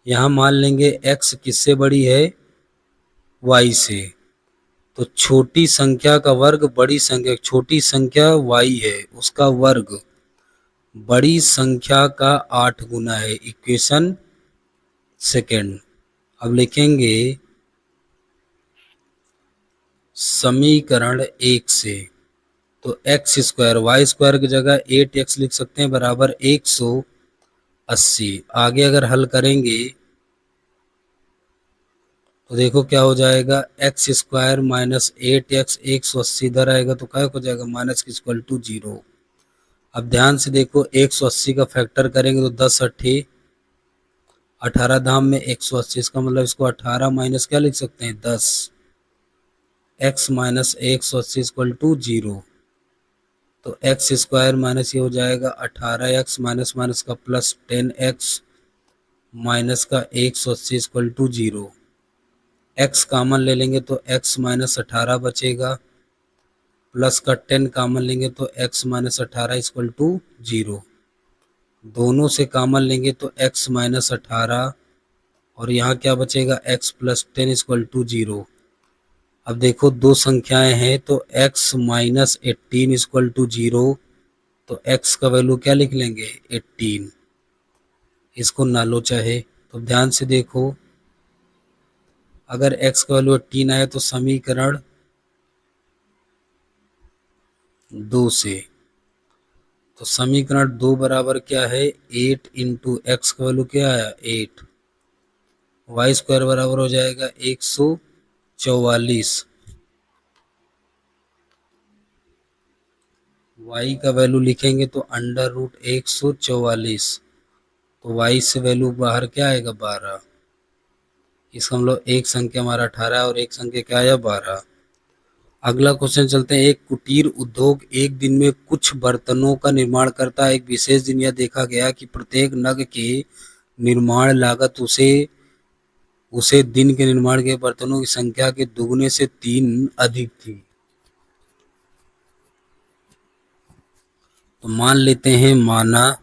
यहाँ मान लेंगे x किससे बड़ी है y से, तो छोटी संख्या का वर्ग बड़ी संख्या, छोटी संख्या y है उसका वर्ग बड़ी संख्या का 8 गुना है। Equation second. अब लिखेंगे समीकरण 1 से, तो एक्स स्क्वायर वाई स्क्वायर की जगह 8x लिख सकते हैं बराबर 180। आगे अगर हल करेंगे तो देखो क्या हो जाएगा, एक्स स्क्वायर माइनस 8x 180 इधर आएगा तो क्या हो जाएगा माइनस की इक्वल टू जीरो। अब ध्यान से देखो 180 का फैक्टर करेंगे तो 10 अट्ठे 18 धाम में 180, इसका मतलब इसको 18 माइनस क्या लिख सकते हैं 10, x minus 180 equal to zero. तो एक्स स्क्वायर माइनस ये हो जाएगा 18x माइनस माइनस का प्लस 10x माइनस का 180 equal to zero. x common ले लेंगे तो x माइनस 18 बचेगा, प्लस का 10 कॉमन लेंगे तो x minus 18 equal to zero. दोनों से कॉमन लेंगे तो x माइनस 18 और यहाँ क्या बचेगा x plus 10 equal to zero. अब देखो दो संख्याएं हैं तो x minus 18 equal to zero, तो x का वैल्यू क्या लिख लेंगे 18, इसको ना लो चाहे। तो ध्यान से देखो अगर x का वैल्यू 18 आए तो समीकरण 2 से, तो समीकरण 2 बराबर क्या है 8 इंटू एक्स का वैल्यू क्या आया 8, वाई स्क्वायर बराबर हो जाएगा 144 y का वैल्यू लिखेंगे तो √144, तो y से वैल्यू बाहर क्या आएगा 12। इसका हम लोग एक संख्या हमारा 18 और एक संख्या क्या आया 12। अगला क्वेश्चन चलते हैं। एक कुटीर उद्योग एक दिन में कुछ बर्तनों का निर्माण करता है। एक विशेष दिन यह देखा गया कि प्रत्येक नग के निर्माण लागत उसे दिन के निर्माण के बर्तनों की संख्या के दुगने से 3 अधिक थी। तो मान लेते हैं माना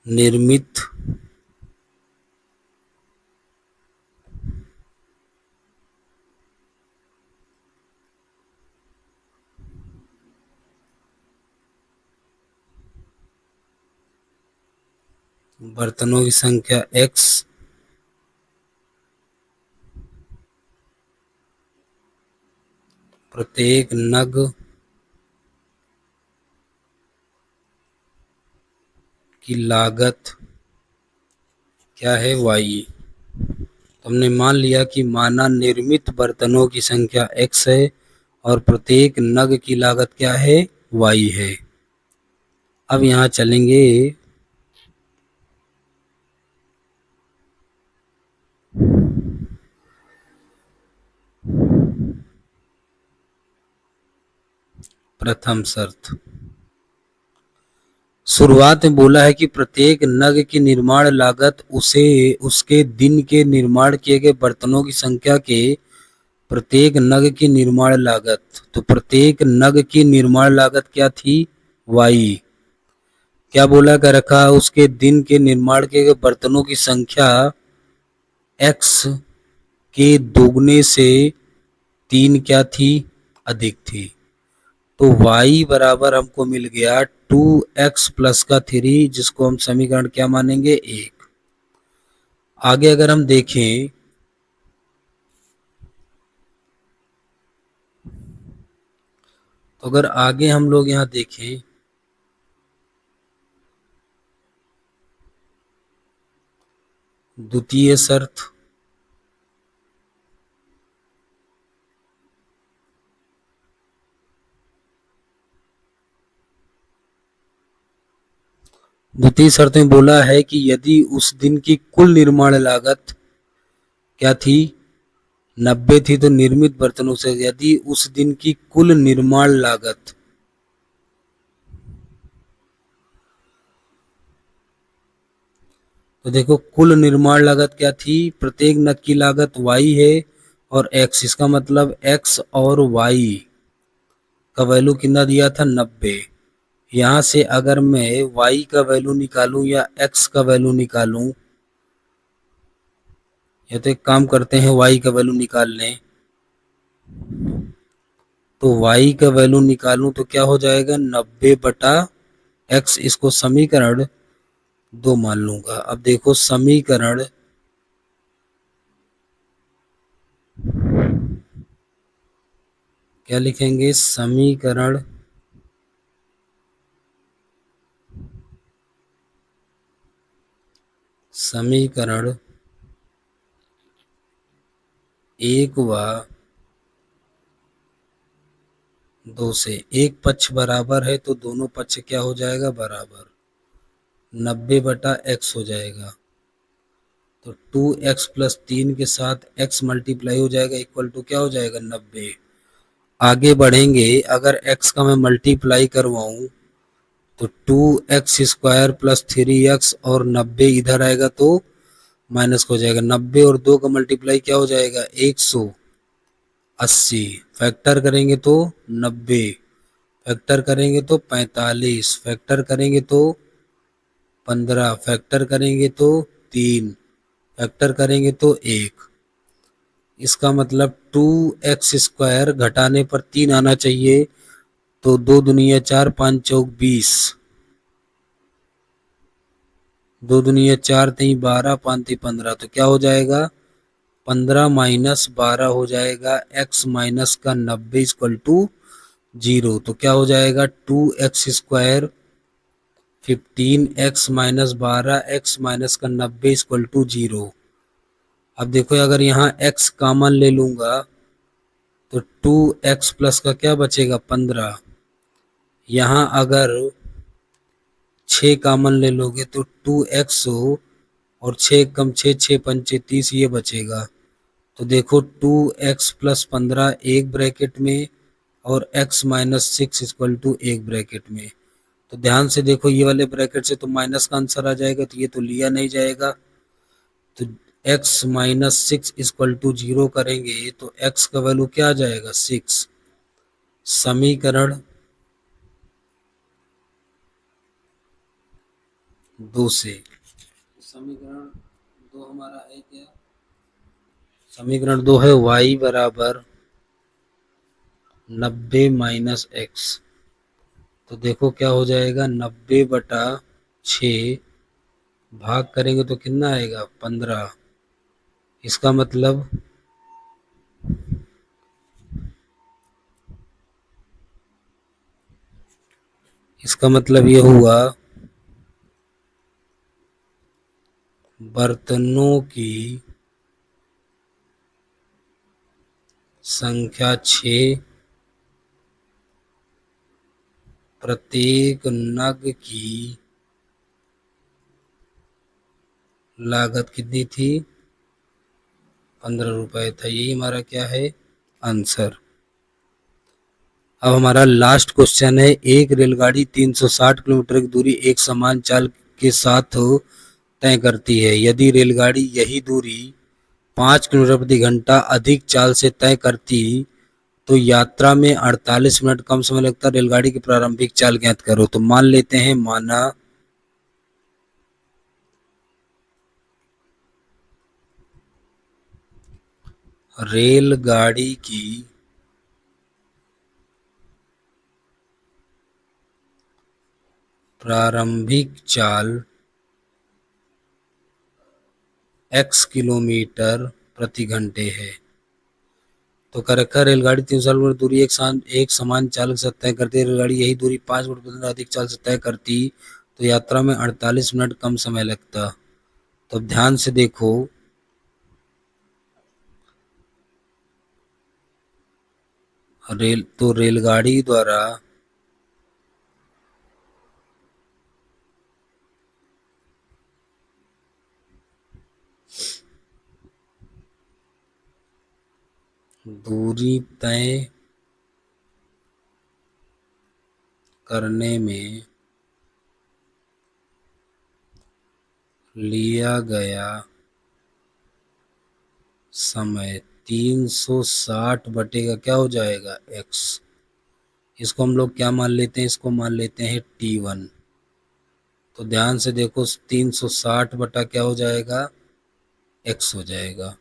निर्मित बर्तनों की संख्या x प्रत्येक नग की लागत क्या है y। तो हमने मान लिया कि माना निर्मित बर्तनों की संख्या x है और प्रत्येक नग की लागत क्या है y है। अब यहाँ चलेंगे प्रथम शर्त। शुरुआत में बोला है कि प्रत्येक नग की निर्माण लागत उसे उसके दिन के निर्माण किए गए बर्तनों की संख्या के प्रत्येक नग की निर्माण लागत। तो प्रत्येक नग की निर्माण लागत क्या थी y। क्या बोला कर रखा उसके दिन के निर्माण के बर्तनों की संख्या x के दोगुने से 3 क्या थी अधिक थी। तो y बराबर हमको मिल गया 2x प्लस का 3, जिसको हम समीकरण क्या मानेंगे 1। आगे अगर हम देखें तो अगर आगे हम लोग यहाँ देखें द्वितीय शर्त। द्वितीय शर्त में बोला है कि यदि उस दिन की कुल निर्माण लागत क्या थी 90 थी, तो निर्मित बर्तनों से यदि उस दिन की कुल निर्माण लागत तो देखो कुल निर्माण लागत क्या थी, प्रत्येक नग की लागत y है और x, इसका मतलब x और y का वैल्यू कितना दिया था 90। यहाँ से अगर मैं y का वैल्यू निकालूं या x का वैल्यू निकालूं, या तो एक काम करते हैं y का वैल्यू निकाल लें। तो y का वैल्यू निकालूं तो क्या हो जाएगा 90/x। इसको समीकरण 2 मान लूंगा। अब देखो समीकरण क्या लिखेंगे, समीकरण समीकरण 1 व 2 से एक पक्ष बराबर है तो दोनों पक्ष क्या हो जाएगा बराबर, 90/x हो जाएगा। तो 2x प्लस 3 के साथ x मल्टीप्लाई हो जाएगा इक्वल टू क्या हो जाएगा 90। आगे बढ़ेंगे, अगर x का मैं मल्टीप्लाई करवाऊं तो 2x² प्लस 3x और 90 इधर आएगा तो माइनस हो जाएगा। 90 और 2 का मल्टीप्लाई क्या हो जाएगा 180। फैक्टर करेंगे तो 90, फैक्टर करेंगे तो 45, फैक्टर करेंगे तो 15, फैक्टर करेंगे तो 3, फैक्टर करेंगे तो 1। इसका मतलब 2x² घटाने पर 3 आना चाहिए। तो 2 दूनिया 4, 5 चौक 20, 2 दूनिया 4 3 12, 5 3 15। तो क्या हो जाएगा 15 माइनस 12 हो जाएगा x माइनस का 90 इक्वल टू 0। तो क्या हो जाएगा 2x² 15x minus 12 x minus का 90 इक्वल टू 0। अब देखो अगर यहाँ x कॉमन ले लूंगा तो 2x प्लस का क्या बचेगा 15। यहाँ अगर 6 कॉमन ले लोगे तो 2x हो, और 6 कम 6 6 पंचे 30, ये बचेगा। तो देखो 2x प्लस 15 एक ब्रैकेट में, और x माइनस 6 इक्वल टू एक ब्रैकेट में। तो ध्यान से देखो, ये वाले ब्रैकेट से तो माइनस का आंसर आ जाएगा, तो ये तो लिया नहीं जाएगा। तो x माइनस 6 इक्वल टू 0 करेंगे तो x का वैल्यू क्या आ जाएगा 6। समीकरण 2 से, समीकरण 2 हमारा है क्या, समीकरण 2 है y बराबर 90 माइनस एक्स। तो देखो क्या हो जाएगा, 90/6 भाग करेंगे तो कितना आएगा 15। इसका मतलब ये हुआ, बर्तनों की संख्या 6, प्रत्येक नग की लागत कितनी थी 15 रुपए था। यही हमारा क्या है आंसर। अब हमारा लास्ट क्वेश्चन है, एक रेलगाड़ी 360 किलोमीटर की दूरी एक समान चाल के साथ तय करती है। यदि रेलगाड़ी यही दूरी 5 किलोमीटर प्रति घंटा अधिक चाल से तय करती तो यात्रा में 48 मिनट कम समय लगता। रेलगाड़ी की प्रारंभिक चाल ज्ञात करो। तो मान लेते हैं, माना रेलगाड़ी की प्रारंभिक चाल x किलोमीटर प्रति घंटे है। तो कर रखा रेलगाड़ी 300 किलोमीटर दूरी एक समान चाल के साथ तय करती है। रेलगाड़ी यही दूरी 5 मिनट प्रति अधिक चाल से तय करती तो यात्रा में 48 मिनट कम समय लगता। तो ध्यान से देखो, रेलगाड़ी द्वारा दूरी तय करने में लिया गया समय 360 बटे का क्या हो जाएगा x। इसको हम लोग क्या मान लेते हैं, इसको मान लेते हैं t1। तो ध्यान से देखो, 360 बटा क्या हो जाएगा x हो जाएगा।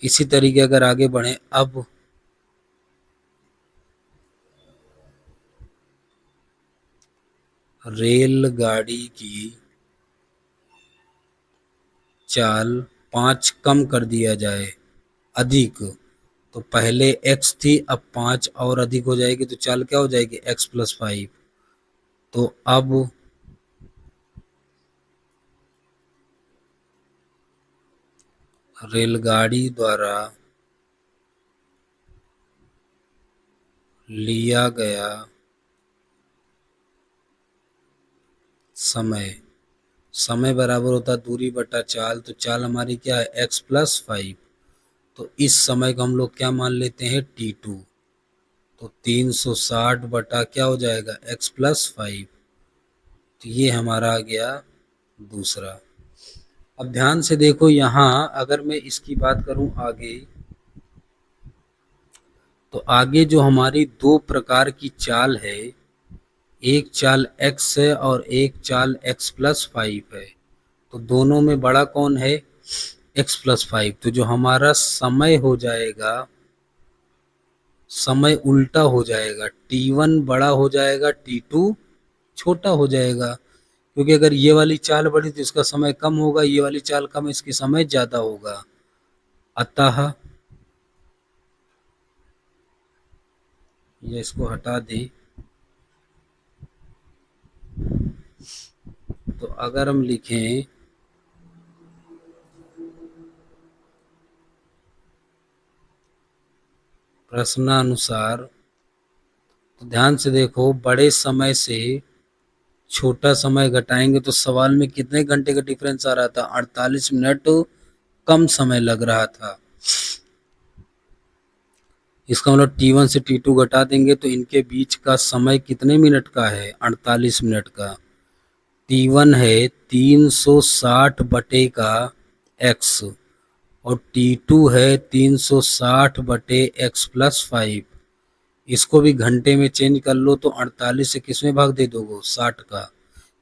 इसी तरीके अगर आगे बढ़े, अब रेलगाड़ी की चाल 5 कम कर दिया जाए अधिक, तो पहले x थी, अब 5 और अधिक हो जाएगी, तो चाल क्या हो जाएगी x प्लस 5। तो अब रेलगाड़ी द्वारा लिया गया समय, समय बराबर होता दूरी बटा चाल। तो चाल हमारी क्या है x प्लस 5। तो इस समय को हम लोग क्या मान लेते हैं t2। तो 360 बटा क्या हो जाएगा x प्लस 5। तो ये हमारा आ गया दूसरा। अब ध्यान से देखो, यहाँ अगर मैं इसकी बात करूं आगे, तो आगे जो हमारी दो प्रकार की चाल है, एक चाल x है और एक चाल x प्लस 5 है। तो दोनों में बड़ा कौन है x प्लस 5। तो जो हमारा समय हो जाएगा, समय उल्टा हो जाएगा, t1 बड़ा हो जाएगा, t2 छोटा हो जाएगा। क्योंकि अगर ये वाली चाल बढ़ी तो इसका समय कम होगा, ये वाली चाल कम, इसकी समय ज्यादा होगा। अतः ये इसको हटा दे, तो अगर हम लिखें प्रश्नानुसार। तो ध्यान से देखो, बड़े समय से छोटा समय घटाएंगे तो सवाल में कितने घंटे का डिफरेंस आ रहा था? 48 मिनट कम समय लग रहा था। इसका मतलब T1 से T2 घटा देंगे तो इनके बीच का समय कितने मिनट का है? 48 मिनट का। T1 है 360 बटे का x और T2 है 360 बटे x प्लस 5। इसको भी घंटे में चेंज कर लो तो 48 से किस में भाग दे दोगे? 60 का,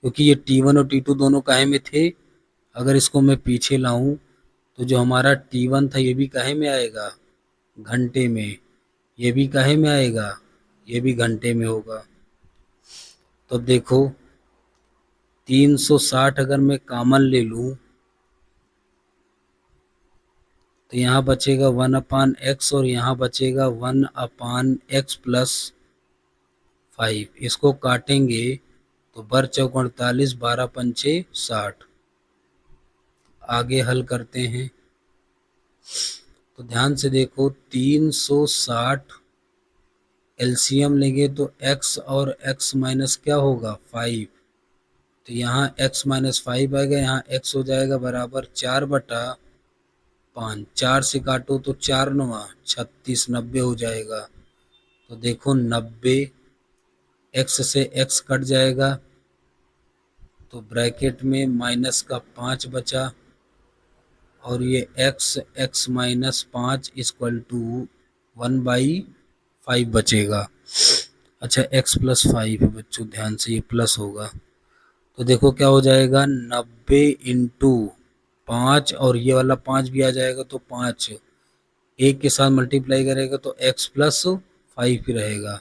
क्योंकि ये T1 और T2 दोनों काहे में थे। अगर इसको मैं पीछे लाऊं तो जो हमारा T1 था ये भी काहे में आएगा? घंटे में। ये भी काहे में आएगा? ये भी घंटे में होगा। तो देखो 360 अगर मैं कॉमन ले लूं तो यहाँ बचेगा 1/x और यहाँ बचेगा 1/x प्लस 5। इसको काटेंगे तो बर चौक 48, 12 पंचे 60। आगे हल करते हैं। तो ध्यान से देखो 360 एलसीएम लेंगे तो x और x माइनस क्या होगा? 5। तो यहाँ x माइनस 5 आएगा, यहाँ x हो जाएगा बराबर 4/5। 4 से काटो तो 4 9 36, 90 हो जाएगा। तो देखो 90, x से x कट जाएगा तो ब्रैकेट में माइनस का 5 बचा और ये x माइनस 5 इक्वल टू 1/5 बचेगा। अच्छा x प्लस 5 है बच्चों, ध्यान से ये प्लस होगा। तो देखो क्या हो जाएगा, 90 इंटू 5 और ये वाला 5 भी आ जाएगा तो 5 एक के साथ मल्टीप्लाई करेगा तो x प्लस 5 ही रहेगा।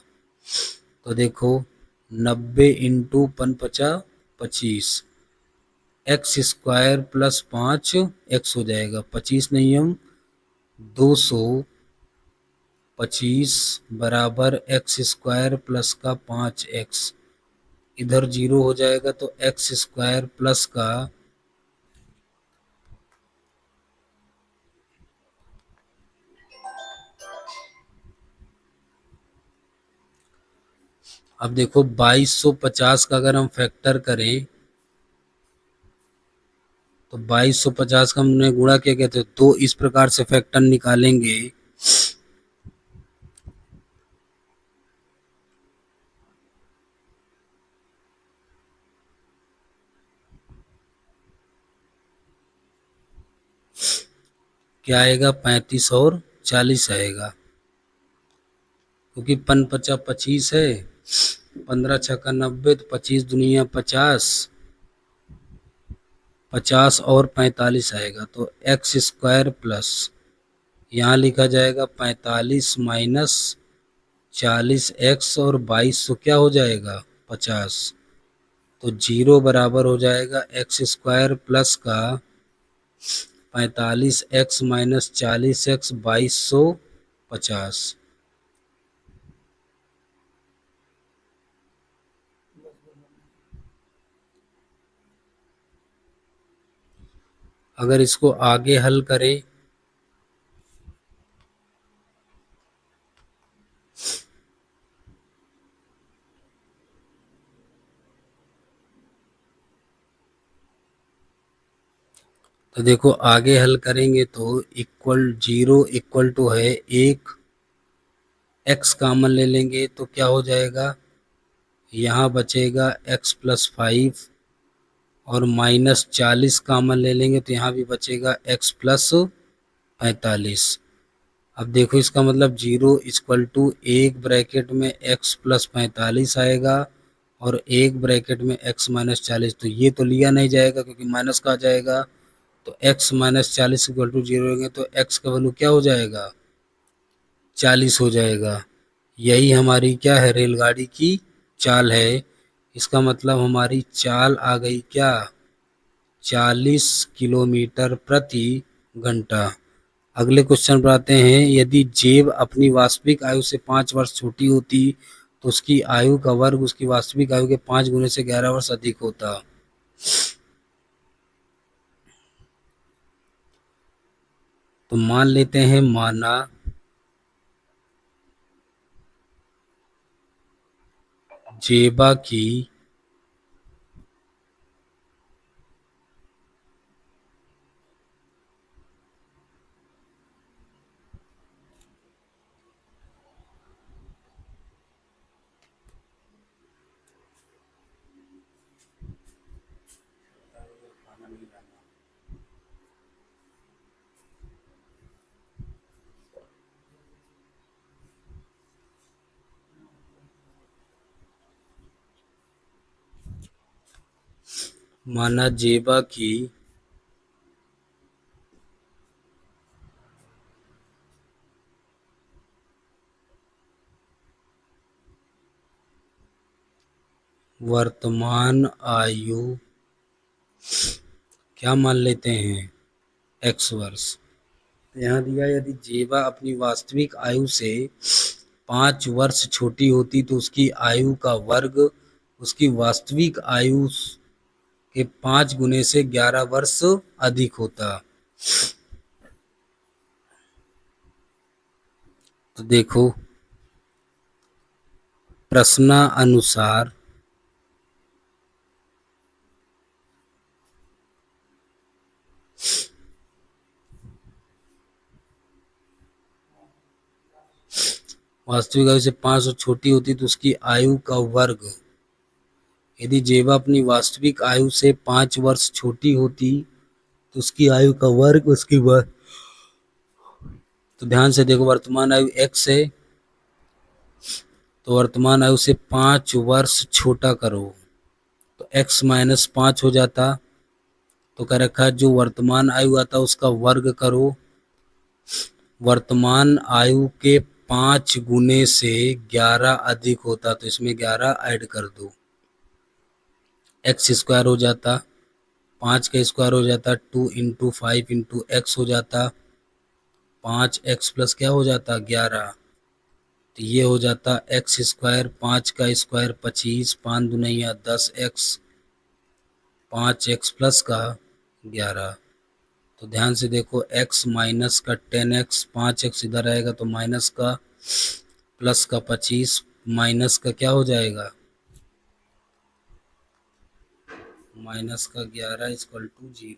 तो देखो 90 into 5×5 x square plus 5 x हो जाएगा। 25 नहीं हम 225 बराबर एक्स स्क्वायर प्लस का 5x। इधर 0 हो जाएगा तो एक्स स्क्वायर प्लस का अब देखो 2250 का अगर हम फैक्टर करें तो 2250 का हमने गुणा क्या कहते हैं, तो इस प्रकार से फैक्टर निकालेंगे। क्या आएगा? 35 और 40 आएगा, क्योंकि 5×5 = 25 है, 15×6 = 90 तो 25 दुनिया 50, 50 और 45 आएगा। तो एक्स स्क्वायर प्लस यहाँ लिखा जाएगा 45 माइनस 40x और 22 तो क्या हो जाएगा? 50। तो 0 बराबर हो जाएगा एक्स स्क्वायर प्लस का 45x माइनस 40x 2250। अगर इसको आगे हल करें तो देखो आगे हल करेंगे तो इक्वल 0 इक्वल टू है एक x कॉमन ले लेंगे तो क्या हो जाएगा, यहाँ बचेगा x प्लस 5 और माइनस 40 कॉमन ले लेंगे तो यहाँ भी बचेगा x प्लस 45। अब देखो इसका मतलब 0 इक्वल टू एक ब्रैकेट में x प्लस 45 आएगा और एक ब्रैकेट में x माइनस 40। तो ये तो लिया नहीं जाएगा क्योंकि माइनस का आ जाएगा। तो x माइनस 40 इक्वल टू 0 होंगे तो x का वैल्यू क्या हो जाएगा? 40 हो जाएगा। यही हमारी क्या है? रेलगाड़ी की चाल है। इसका मतलब हमारी चाल आ गई क्या? 40 किलोमीटर प्रति घंटा। अगले क्वेश्चन पर आते हैं। यदि जेब अपनी वास्तविक आयु से 5 वर्ष छोटी होती तो उसकी आयु का वर्ग उसकी वास्तविक आयु के 5 गुने से 11 वर्ष अधिक होता। तो मान लेते हैं, माना जेबा की माना जेबा की वर्तमान आयु क्या मान लेते हैं, x वर्ष। यहाँ दिया यदि जेबा अपनी वास्तविक आयु से 5 वर्ष छोटी होती तो उसकी आयु का वर्ग उसकी वास्तविक आयु के 5 गुने से 11 वर्ष अधिक होता। तो देखो प्रश्नानुसार वास्तविक आयु से 5 वर्ष छोटी होती तो उसकी आयु का वर्ग, यदि जेबा अपनी वास्तविक आयु से 5 वर्ष छोटी होती तो उसकी आयु का वर्ग उसकी वर्ग। तो ध्यान से देखो वर्तमान आयु x है, तो वर्तमान आयु से 5 वर्ष छोटा करो तो x माइनस 5 हो जाता। तो कह रखा है जो वर्तमान आयु आता उसका वर्ग करो, वर्तमान आयु के 5 गुने से 11 अधिक होता तो इसमें 11 ऐड कर दो, एक्स स्क्वायर हो जाता, 5 का स्क्वायर हो जाता 2 इंटू 5 इंटू एक्स हो जाता, 5x प्लस क्या हो जाता 11। तो ये हो जाता एक्स स्क्वायर, 5 का स्क्वायर 25, 5 दुनिया 10x, 5x प्लस का 11। तो ध्यान से देखो x माइनस का 10x, 5x इधर आएगा तो माइनस का प्लस का 25 माइनस का क्या हो जाएगा माइनस का 11 equal to 0।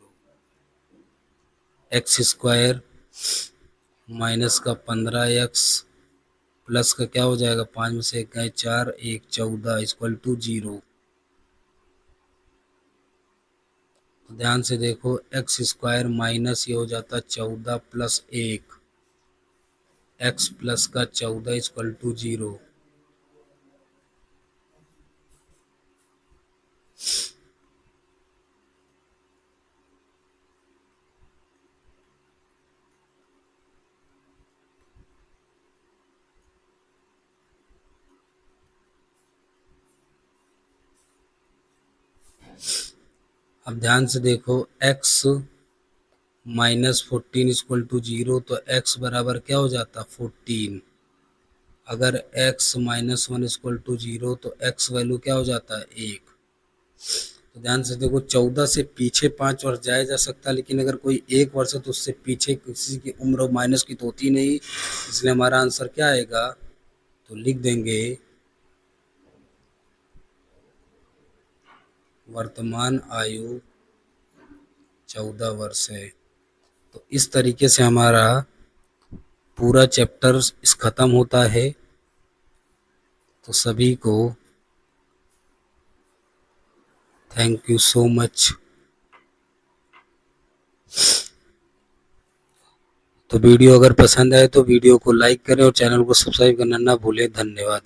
X square minus का 15x प्लस का क्या हो जाएगा 5 में से 1 गए 4, 1 14 इक्वल टू 0। तो ध्यान से देखो एक्स स्क्वायर माइनस ये हो जाता 14 प्लस 1, एक्स प्लस का 14 इक्वल टू 0। अब ध्यान से देखो x माइनस 14 इक्वल टू 0, तो x बराबर क्या हो जाता 14। अगर x माइनस 1 इक्वल टू 0 तो x वैल्यू क्या हो जाता है 1। तो ध्यान से देखो 14 से पीछे 5 वर्ष जाया जा सकता है, लेकिन अगर कोई 1 वर्ष है तो उससे पीछे किसी की उम्र माइनस की तो होती नहीं, इसलिए हमारा आंसर क्या आएगा, तो लिख देंगे वर्तमान आयु 14 वर्ष है। तो इस तरीके से हमारा पूरा चैप्टर इस खत्म होता है। तो सभी को थैंक यू सो मच। तो वीडियो अगर पसंद आए तो वीडियो को लाइक करें और चैनल को सब्सक्राइब करना ना भूलें। धन्यवाद।